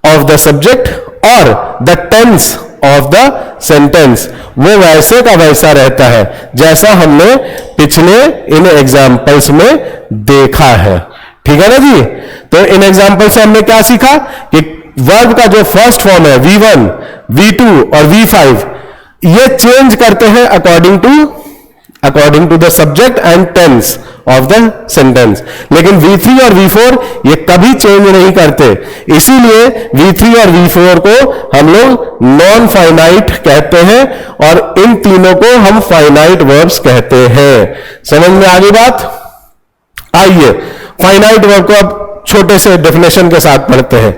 ऑफ द सब्जेक्ट और the tense of the sentence. वो वैसे का वैसा रहता है जैसा हमने पिछले इन एग्जाम्पल्स में देखा है। ठीक है ना जी? तो इन एग्जाम्पल से हमने क्या सीखा कि वर्ब का जो फर्स्ट फॉर्म है V1, V2 और V5, ये चेंज करते हैं according to the subject and tense of the sentence. लेकिन V3 और V4 ये कभी चेंज नहीं करते, इसीलिए V3 और V4 को हम लोग नॉन फाइनाइट कहते हैं और इन तीनों को हम फाइनाइट वर्ब्स कहते हैं। समझ में आ गई बात? आइए फाइनाइट वर्ब को अब छोटे से डेफिनेशन के साथ पढ़ते हैं।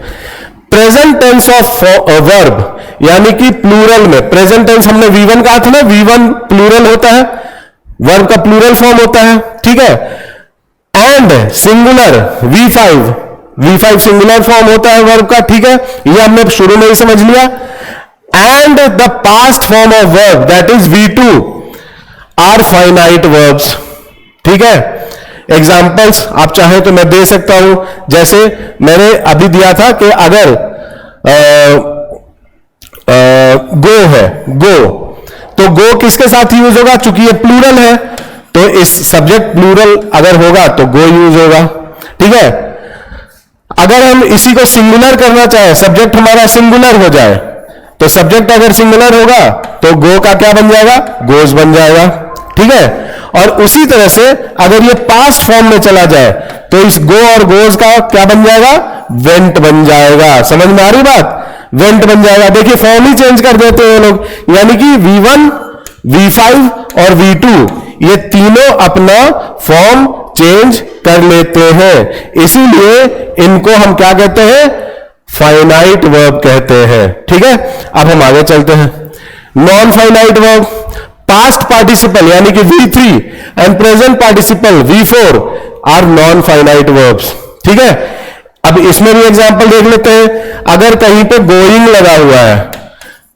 प्रेजेंट टेंस ऑफ वर्ब, यानी कि प्लूरल में, प्रेजेंट टेंस हमने V1 कहा था ना, V1 प्लूरल होता है, वर्ब का प्लूरल फॉर्म होता है, ठीक है। And singular V5 singular form होता है वर्ब का, ठीक है, ये हमने शुरू में ही समझ लिया। And the past form of verb that is V2 are finite verbs, ठीक है। एग्जाम्पल्स आप चाहें तो मैं दे सकता हूं, जैसे मैंने अभी दिया था कि अगर गो है, गो, तो गो किसके साथ यूज होगा? चूंकि ये प्लूरल है तो इस सब्जेक्ट प्लूरल अगर होगा तो गो यूज होगा, ठीक है। अगर हम इसी को सिंगुलर करना चाहे, सब्जेक्ट हमारा सिंगुलर हो जाए, तो सब्जेक्ट अगर सिंगुलर होगा तो गो का क्या बन जाएगा? गोज बन जाएगा, ठीक है। और उसी तरह से अगर ये पास्ट फॉर्म में चला जाए तो इस गो और गोज का क्या बन जाएगा? वेंट बन जाएगा। समझ में आ रही बात? वेंट बन जाएगा। देखिए फॉर्म ही चेंज कर देते हैं लोग, यानी कि V1, V5 और V2 ये तीनों अपना फॉर्म चेंज कर लेते हैं, इसीलिए इनको हम क्या कहते हैं? फाइनाइट वर्ब कहते हैं, ठीक है। अब हम आगे चलते हैं। Non finite verb, past participle यानी कि V3 and present participle V4 are non finite verbs, ठीक है। अब इसमें भी एग्जांपल देख लेते हैं। अगर कहीं पे गोइंग लगा हुआ है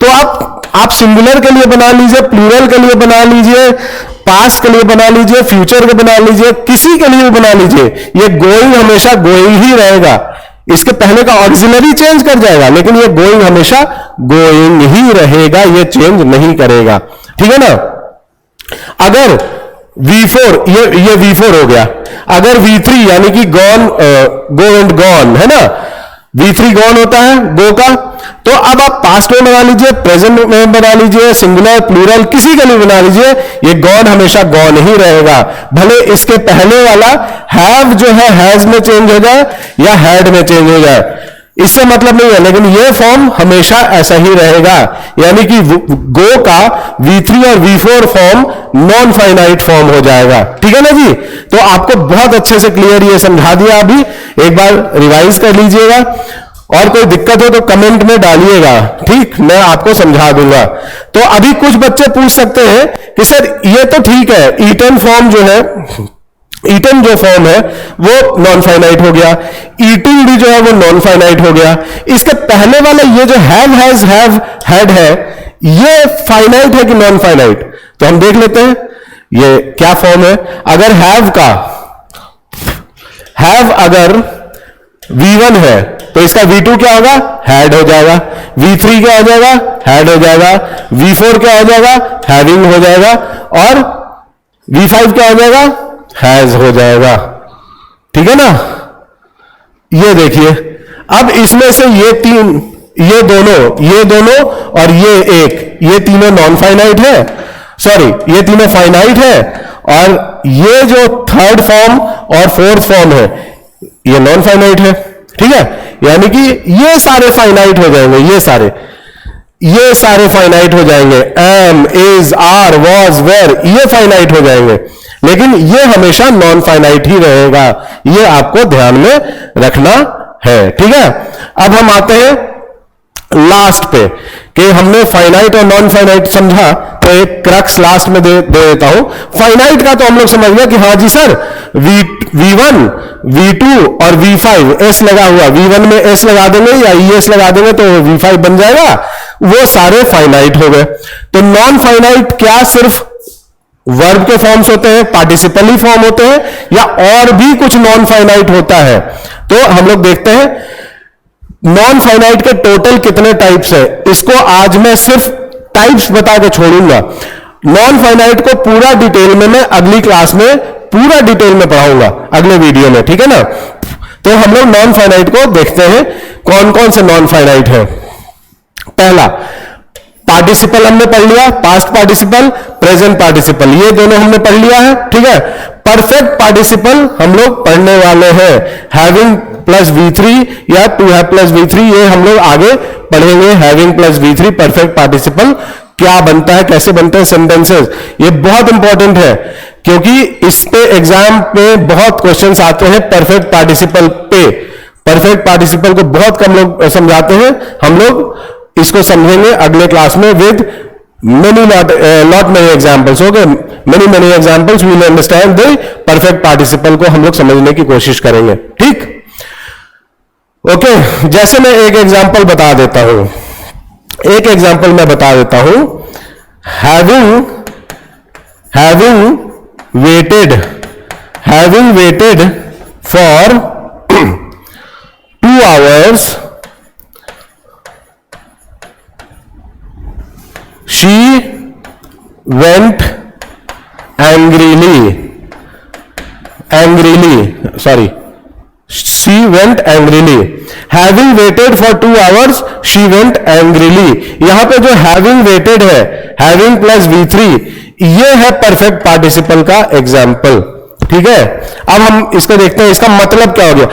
तो आप सिंगुलर के लिए बना लीजिए, प्लूरल के लिए बना लीजिए, पास्ट के लिए बना लीजिए, फ्यूचर के बना लीजिए, किसी के लिए भी बना लीजिए, ये गोइंग हमेशा गोइंग ही रहेगा। इसके पहले का ऑक्सिलरी चेंज कर जाएगा, लेकिन ये गोइंग हमेशा गोइंग ही रहेगा, ये चेंज नहीं करेगा, ठीक है ना। अगर V4, ये V4 हो गया। अगर V3 यानी कि गॉन, गो एंड गॉन है ना, V3 गॉन होता है गो का, तो अब आप पास्ट में बना लीजिए, प्रेजेंट में बना लीजिए, सिंगुलर प्लूरल किसी के लिए बना लीजिए, ये गॉन हमेशा गॉन ही रहेगा। भले इसके पहले वाला हैव जो है हैज में चेंज हो जाए या हैड में चेंज हो जाए, इससे मतलब नहीं है, लेकिन ये फॉर्म हमेशा ऐसा ही रहेगा। यानी कि गो का V3 और V4 form non finite form हो जाएगा, ठीक है ना जी। तो आपको बहुत अच्छे से क्लियर ये समझा दिया, अभी एक बार रिवाइज कर लीजिएगा, और कोई दिक्कत हो तो कमेंट में डालिएगा, ठीक, मैं आपको समझा दूंगा। तो अभी कुछ बच्चे पूछ सकते हैं कि सर ये तो ठीक है, ईटन फॉर्म जो है, ईटन जो फॉर्म है वो नॉन फाइनाइट हो गया, ईटिंग भी जो है वो नॉन फाइनाइट हो गया, इसके पहले वाला ये जो हैव, हैज, हैव, हैड है, ये फाइनाइट है कि नॉन फाइनाइट? तो हम देख लेते हैं ये क्या फॉर्म है। अगर हैव अगर V1 है तो इसका V2 क्या होगा? हैड हो जाएगा। V3 क्या हो जाएगा? हैड हो जाएगा। V4 क्या हो जाएगा? हैविंग हो जाएगा। और V5 क्या हो जाएगा? हैज हो जाएगा, ठीक है ना। ये देखिए, अब इसमें से ये तीन, ये दोनों और ये एक, ये तीनों नॉन फाइनाइट है, सॉरी ये तीनों फाइनाइट है और ये जो थर्ड फॉर्म और फोर्थ फॉर्म है ये नॉन फाइनाइट है, ठीक है। यानी कि ये सारे फाइनाइट हो जाएंगे, ये सारे फाइनाइट हो जाएंगे, am, is, are, was, were, ये फाइनाइट हो जाएंगे, लेकिन ये हमेशा नॉन फाइनाइट ही रहेगा, ये आपको ध्यान में रखना है, ठीक है। अब हम आते हैं लास्ट पे कि हमने फाइनाइट और नॉन फाइनाइट समझा, तो एक क्रक्स लास्ट में दे देता हूं। फाइनाइट का तो हम लोग समझ गए कि हाँ जी सर, V1, V2 और V5 एस लगा हुआ, V1 में एस लगा देंगे या ES लगा देंगे तो V5 बन जाएगा, वो सारे फाइनाइट हो गए। तो नॉन फाइनाइट क्या सिर्फ वर्ब के फॉर्म्स होते हैं, पार्टिसिपल ही फॉर्म होते हैं, या और भी कुछ नॉन फाइनाइट होता है? तो हम लोग देखते हैं नॉन फाइनाइट के टोटल कितने टाइप्स है। इसको आज मैं सिर्फ टाइप्स बता के छोड़ूंगा। नॉन फाइनाइट को पूरा डिटेल में मैं अगली क्लास में पूरा डिटेल में पढ़ाऊंगा अगले वीडियो में, ठीक है ना। तो हम लोग नॉन फाइनाइट को देखते हैं कौन कौन से नॉन फाइनाइट है। पहला पार्टिसिपल हमने पढ़ लिया, पास्ट पार्टिसिपल, प्रेजेंट पार्टिसिपल, ये दोनों हमने पढ़ लिया है, ठीक है। परफेक्ट पार्टिसिपल हम लोग पढ़ने वाले हैं, हैविंग प्लस V3 या टू हैव प्लस V3, ये हम लोग आगे पढ़ेंगे। Having plus V3 perfect participle क्या बनता है, कैसे बनते हैं सेंटेंसेस, ये बहुत इंपॉर्टेंट है क्योंकि इस पे एग्जाम पे बहुत क्वेश्चंस आते हैं परफेक्ट पार्टिसिपल पे। परफेक्ट पार्टिसिपल को बहुत कम लोग समझाते हैं, हम लोग इसको समझेंगे अगले क्लास में with many not many examples, okay, many examples we will understand the perfect participle को हम लोग समझने की कोशिश करेंगे, ठीक। ओके, जैसे मैं एक एग्जांपल बता देता हूं, एक एग्जांपल मैं बता देता हूं। having waited for 2 hours, she went angrily, she went angrily. Having waited for 2 hours, she went angrily. यहां पे जो having waited है, having plus V3, ये है परफेक्ट पार्टिसिपल का एग्जाम्पल, ठीक है। अब हम इसको देखते हैं, इसका मतलब क्या हो गया।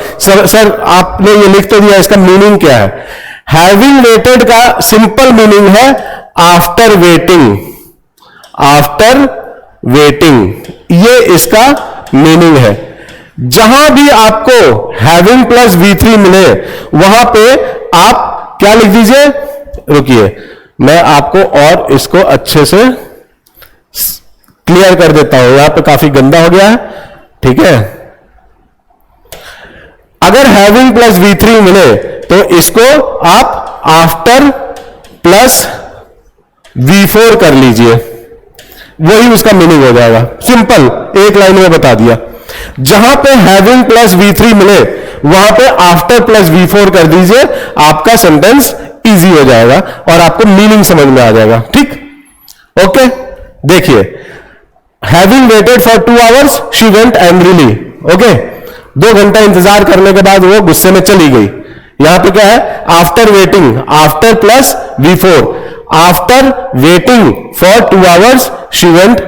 सर आपने ये लिख तो दिया, इसका मीनिंग क्या है? हैविंग वेटेड का सिंपल मीनिंग है आफ्टर वेटिंग, ये इसका मीनिंग है। जहां भी आपको हैविंग प्लस V3 मिले वहां पे आप क्या लिख दीजिए, रुकिए मैं आपको और इसको अच्छे से क्लियर कर देता हूं, यहां पे काफी गंदा हो गया है, ठीक है। अगर हैविंग प्लस V3 मिले तो इसको आप आफ्टर प्लस V4 कर लीजिए, वही उसका मीनिंग हो जाएगा। सिंपल, एक लाइन में बता दिया। जहां पे हैविंग प्लस V3 मिले वहां पे आफ्टर प्लस V4 कर दीजिए, आपका सेंटेंस इजी हो जाएगा और आपको मीनिंग समझ में आ जाएगा, ठीक। ओके, देखिए having waited for 2 hours, she went angrily. Okay, 2 घंटा इंतजार करने के बाद वो गुस्से में चली गई। यहां पे क्या है, after waiting, after plus V4, after waiting for 2 hours, she went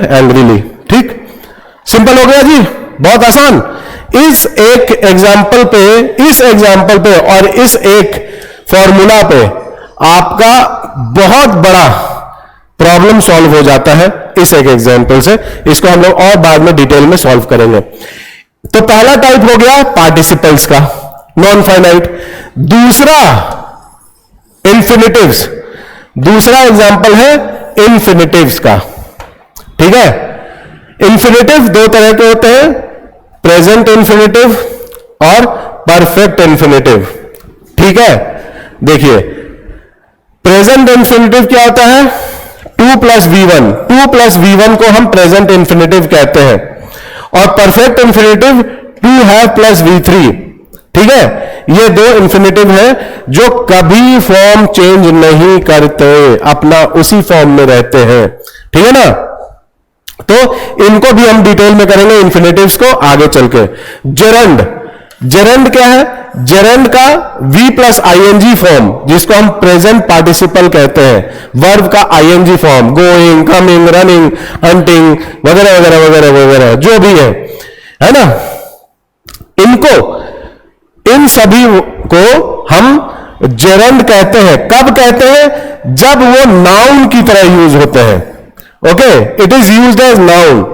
angrily, ठीक। सिंपल हो गया जी, बहुत आसान। इस एग्जाम्पल पे और इस एक फॉर्मूला पे आपका बहुत बड़ा प्रॉब्लम सॉल्व हो जाता है इस एक एग्जाम्पल से। इसको हम लोग और बाद में डिटेल में सॉल्व करेंगे। तो पहला टाइप हो गया पार्टिसिपल्स का, नॉन फाइनाइट। दूसरा इंफिनिटिव्स, दूसरा एग्जाम्पल है इंफिनिटिव्स का, ठीक है। इंफिनिटिव 2 तरह के होते हैं, प्रेजेंट इंफिनिटिव और परफेक्ट इंफिनिटिव, ठीक है। देखिए प्रेजेंट इंफिनिटिव क्या होता है, 2 + V1, 2 + V1 को हम प्रेजेंट इंफिनिटिव कहते हैं, और perfect infinitive 2 have plus V3, ठीक है। ये 2 इंफिनिटिव है जो कभी फॉर्म चेंज नहीं करते, अपना उसी फॉर्म में रहते हैं, ठीक है ना। तो इनको भी हम डिटेल में करेंगे इंफिनिटिव्स को आगे चल के। जेरंड, जेरेंड क्या है? जेरेंड का V प्लस आईएनजी फॉर्म, जिसको हम प्रेजेंट पार्टिसिपल कहते हैं, वर्ब का I N G form, going, coming, running, hunting वगैरह वगैरह वगैरह वगैरह जो भी है ना, इनको, इन सभी को हम जेरेंड कहते हैं। कब कहते हैं? जब वो नाउन की तरह यूज होते हैं। Okay, it is used as noun.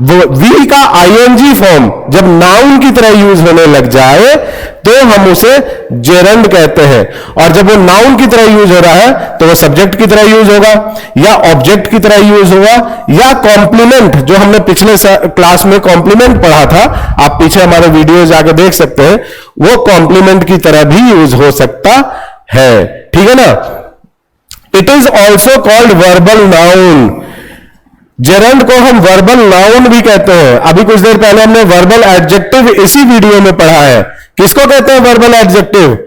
V का आईएनजी फॉर्म जब नाउन की तरह यूज होने लग जाए तो हम उसे जेरेंड कहते हैं, और जब वो नाउन की तरह यूज हो रहा है तो वो सब्जेक्ट की तरह यूज होगा, या ऑब्जेक्ट की तरह यूज होगा, या कॉम्प्लीमेंट, जो हमने पिछले क्लास में कॉम्प्लीमेंट पढ़ा था, आप पीछे हमारे वीडियो जाके देख सकते हैं, वो कॉम्प्लीमेंट की तरह भी यूज हो सकता है। ठीक है ना? It is also called verbal noun. Gerund को हम वर्बल नाउन भी कहते हैं। अभी कुछ देर पहले हमने वर्बल एडजेक्टिव इसी वीडियो में पढ़ा है। किसको कहते हैं वर्बल एडजेक्टिव?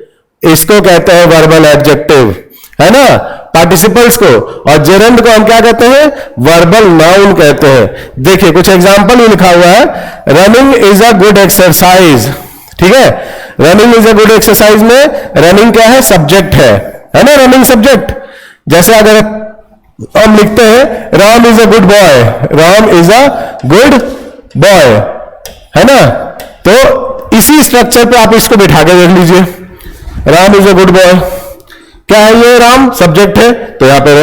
इसको कहते हैं वर्बल एडजेक्टिव, है ना, पार्टिसिपल्स को। और जेरेंड को हम क्या कहते हैं? वर्बल नाउन कहते हैं। देखिए कुछ एग्जांपल ही लिखा हुआ है। Running is a good exercise. ठीक है, running is a good exercise में रनिंग क्या है? सब्जेक्ट है ना, रनिंग सब्जेक्ट। जैसे अगर हम लिखते हैं Ram is a good boy, Ram is a good boy, है ना, तो इसी स्ट्रक्चर पे आप इसको बिठा के देख लीजिए। Ram is a good boy, क्या है ये? राम सब्जेक्ट है, तो यहां पे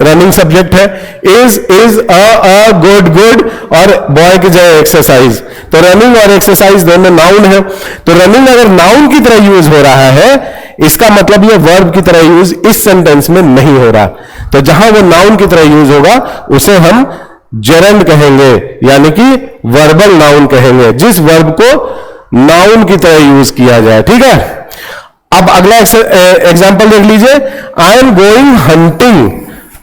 रनिंग सब्जेक्ट है। इज अ गुड गुड, और बॉय की जगह एक्सरसाइज, तो रनिंग और एक्सरसाइज दोनों नाउन है। तो रनिंग अगर नाउन की तरह यूज हो रहा है, इसका मतलब ये वर्ब की तरह यूज इस सेंटेंस में नहीं हो रहा। तो जहां वो नाउन की तरह यूज होगा उसे हम जेरेंड कहेंगे, यानी कि वर्बल नाउन कहेंगे, जिस वर्ब को नाउन की तरह यूज किया जाए। ठीक है, अब अगला एग्जांपल देख लीजिए। आई एम गोइंग हंटिंग,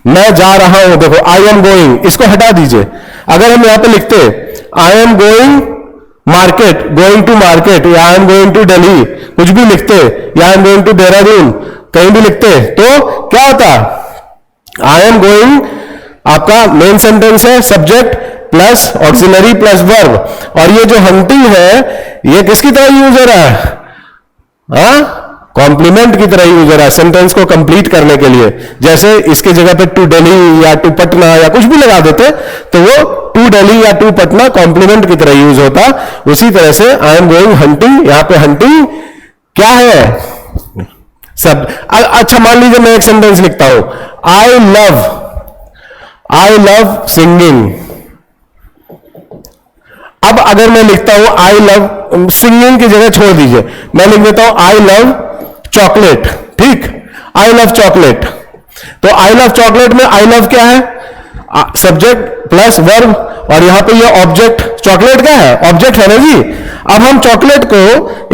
मैं जा रहा हूं। देखो आई एम गोइंग, इसको हटा दीजिए। अगर हम यहां पे लिखते I am going market, going to market, या I am going to Delhi, कुछ भी लिखते, या I am going to Dehradun, कहीं भी लिखते, तो क्या होता? आई एम गोइंग आपका मेन सेंटेंस है, subject plus auxiliary plus verb, और ये जो हंटिंग है ये किसकी तरह यूज हो रहा है? कॉम्प्लीमेंट की तरह यूज हो रहा है, सेंटेंस को कंप्लीट करने के लिए। जैसे इसके जगह पे टू दिल्ली या टू पटना या कुछ भी लगा देते तो वो टू दिल्ली या टू पटना कॉम्प्लीमेंट की तरह यूज होता। उसी तरह से आई एम गोइंग हंटिंग, यहां पे हंटिंग क्या है? सब। अच्छा मान लीजिए मैं एक सेंटेंस लिखता हूं, आई लव सिंगिंग। अब अगर मैं लिखता हूं आई लव, सिंगिंग की जगह छोड़ दीजिए, मैं लिख देता हूं आई लव चॉकलेट। ठीक, आई लव चॉकलेट, तो आई लव चॉकलेट में आई लव क्या है? सब्जेक्ट प्लस वर्ब, और यहां पे ये ऑब्जेक्ट, चॉकलेट क्या है? ऑब्जेक्ट है ना जी। अब हम चॉकलेट को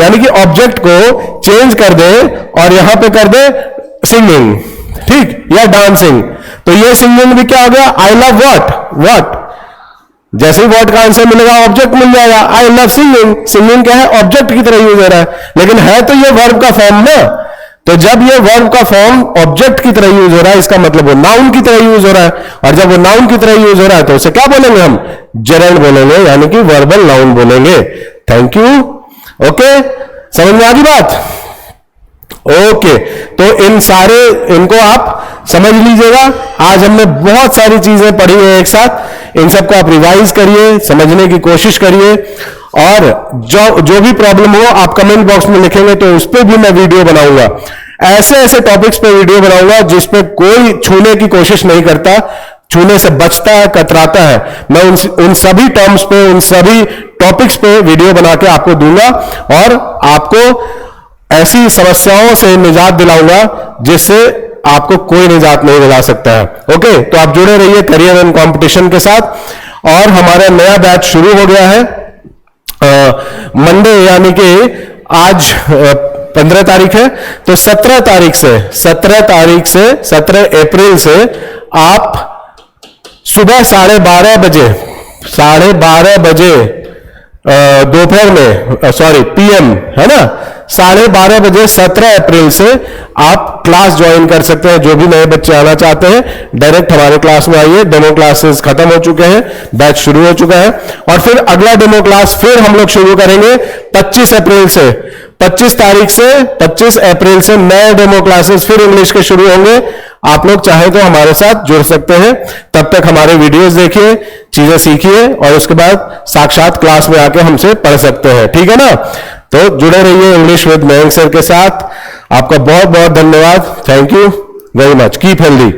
यानी कि ऑब्जेक्ट को चेंज कर दे और यहां पे कर दे सिंगिंग, ठीक, या डांसिंग, तो ये सिंगिंग भी क्या हो गया? आई लव व्हाट, जैसे ही वर्ड का आंसर मिलेगा ऑब्जेक्ट मिल जाएगा। आई लव सिंगिंग, सिंगिंग क्या है? ऑब्जेक्ट की तरह यूज हो रहा है, लेकिन है तो ये वर्ब का फॉर्म ना। तो जब ये वर्ब का फॉर्म ऑब्जेक्ट की तरह यूज हो रहा है, इसका मतलब वो नाउन की तरह यूज हो रहा है, और जब वो नाउन की तरह यूज हो रहा है तो उसे क्या बोलेंगे? हम जेरेंड बोलेंगे, यानी कि वर्बल नाउन बोलेंगे। Thank you. ओके, समझ में आ गई बात? ओके, तो इनको आप समझ लीजिएगा। आज हमने बहुत सारी चीजें पढ़ी है एक साथ, इन सबको आप रिवाइज करिए, समझने की कोशिश करिए, और जो भी प्रॉब्लम हो आप कमेंट बॉक्स में लिखेंगे तो उस पर भी मैं वीडियो बनाऊंगा। ऐसे टॉपिक्स पे वीडियो बनाऊंगा जिस पे कोई छूने की कोशिश नहीं करता, छूने से बचता है, कतराता है। मैं उन सभी टर्म्स पे, उन सभी टॉपिक्स पे वीडियो बना के आपको दूंगा, और आपको ऐसी समस्याओं से निजात दिलाऊंगा जिससे आपको कोई निजात नहीं दिला सकता है। ओके, तो आप जुड़े रहिए करियर एंड कंपटीशन के साथ। और हमारा नया बैच शुरू हो गया है मंडे, यानी कि आज 15 तारीख है, तो 17 तारीख से 17 अप्रैल से आप सुबह 12:30 बजे दोपहर में, पीएम, है ना, 12:30 बजे 17 अप्रैल से आप क्लास ज्वाइन कर सकते हैं। जो भी नए बच्चे आना चाहते हैं डायरेक्ट हमारे क्लास में आइए। डेमो क्लासेस खत्म हो चुके हैं, बैच शुरू हो चुका है और फिर अगला डेमो क्लास फिर हम लोग शुरू करेंगे 25 अप्रैल से। 25 तारीख से 25 अप्रैल से नए डेमो क्लासेस फिर इंग्लिश के शुरू होंगे। आप लोग चाहे तो हमारे साथ जुड़ सकते हैं। तब तक हमारे वीडियोस देखिए, चीजें सीखिए और उसके बाद साक्षात क्लास में आके हमसे पढ़ सकते हैं। ठीक है ना? तो जुड़े रहिए इंग्लिश विद मयंक सर के साथ। आपका बहुत बहुत धन्यवाद। Thank you very much. Keep healthy.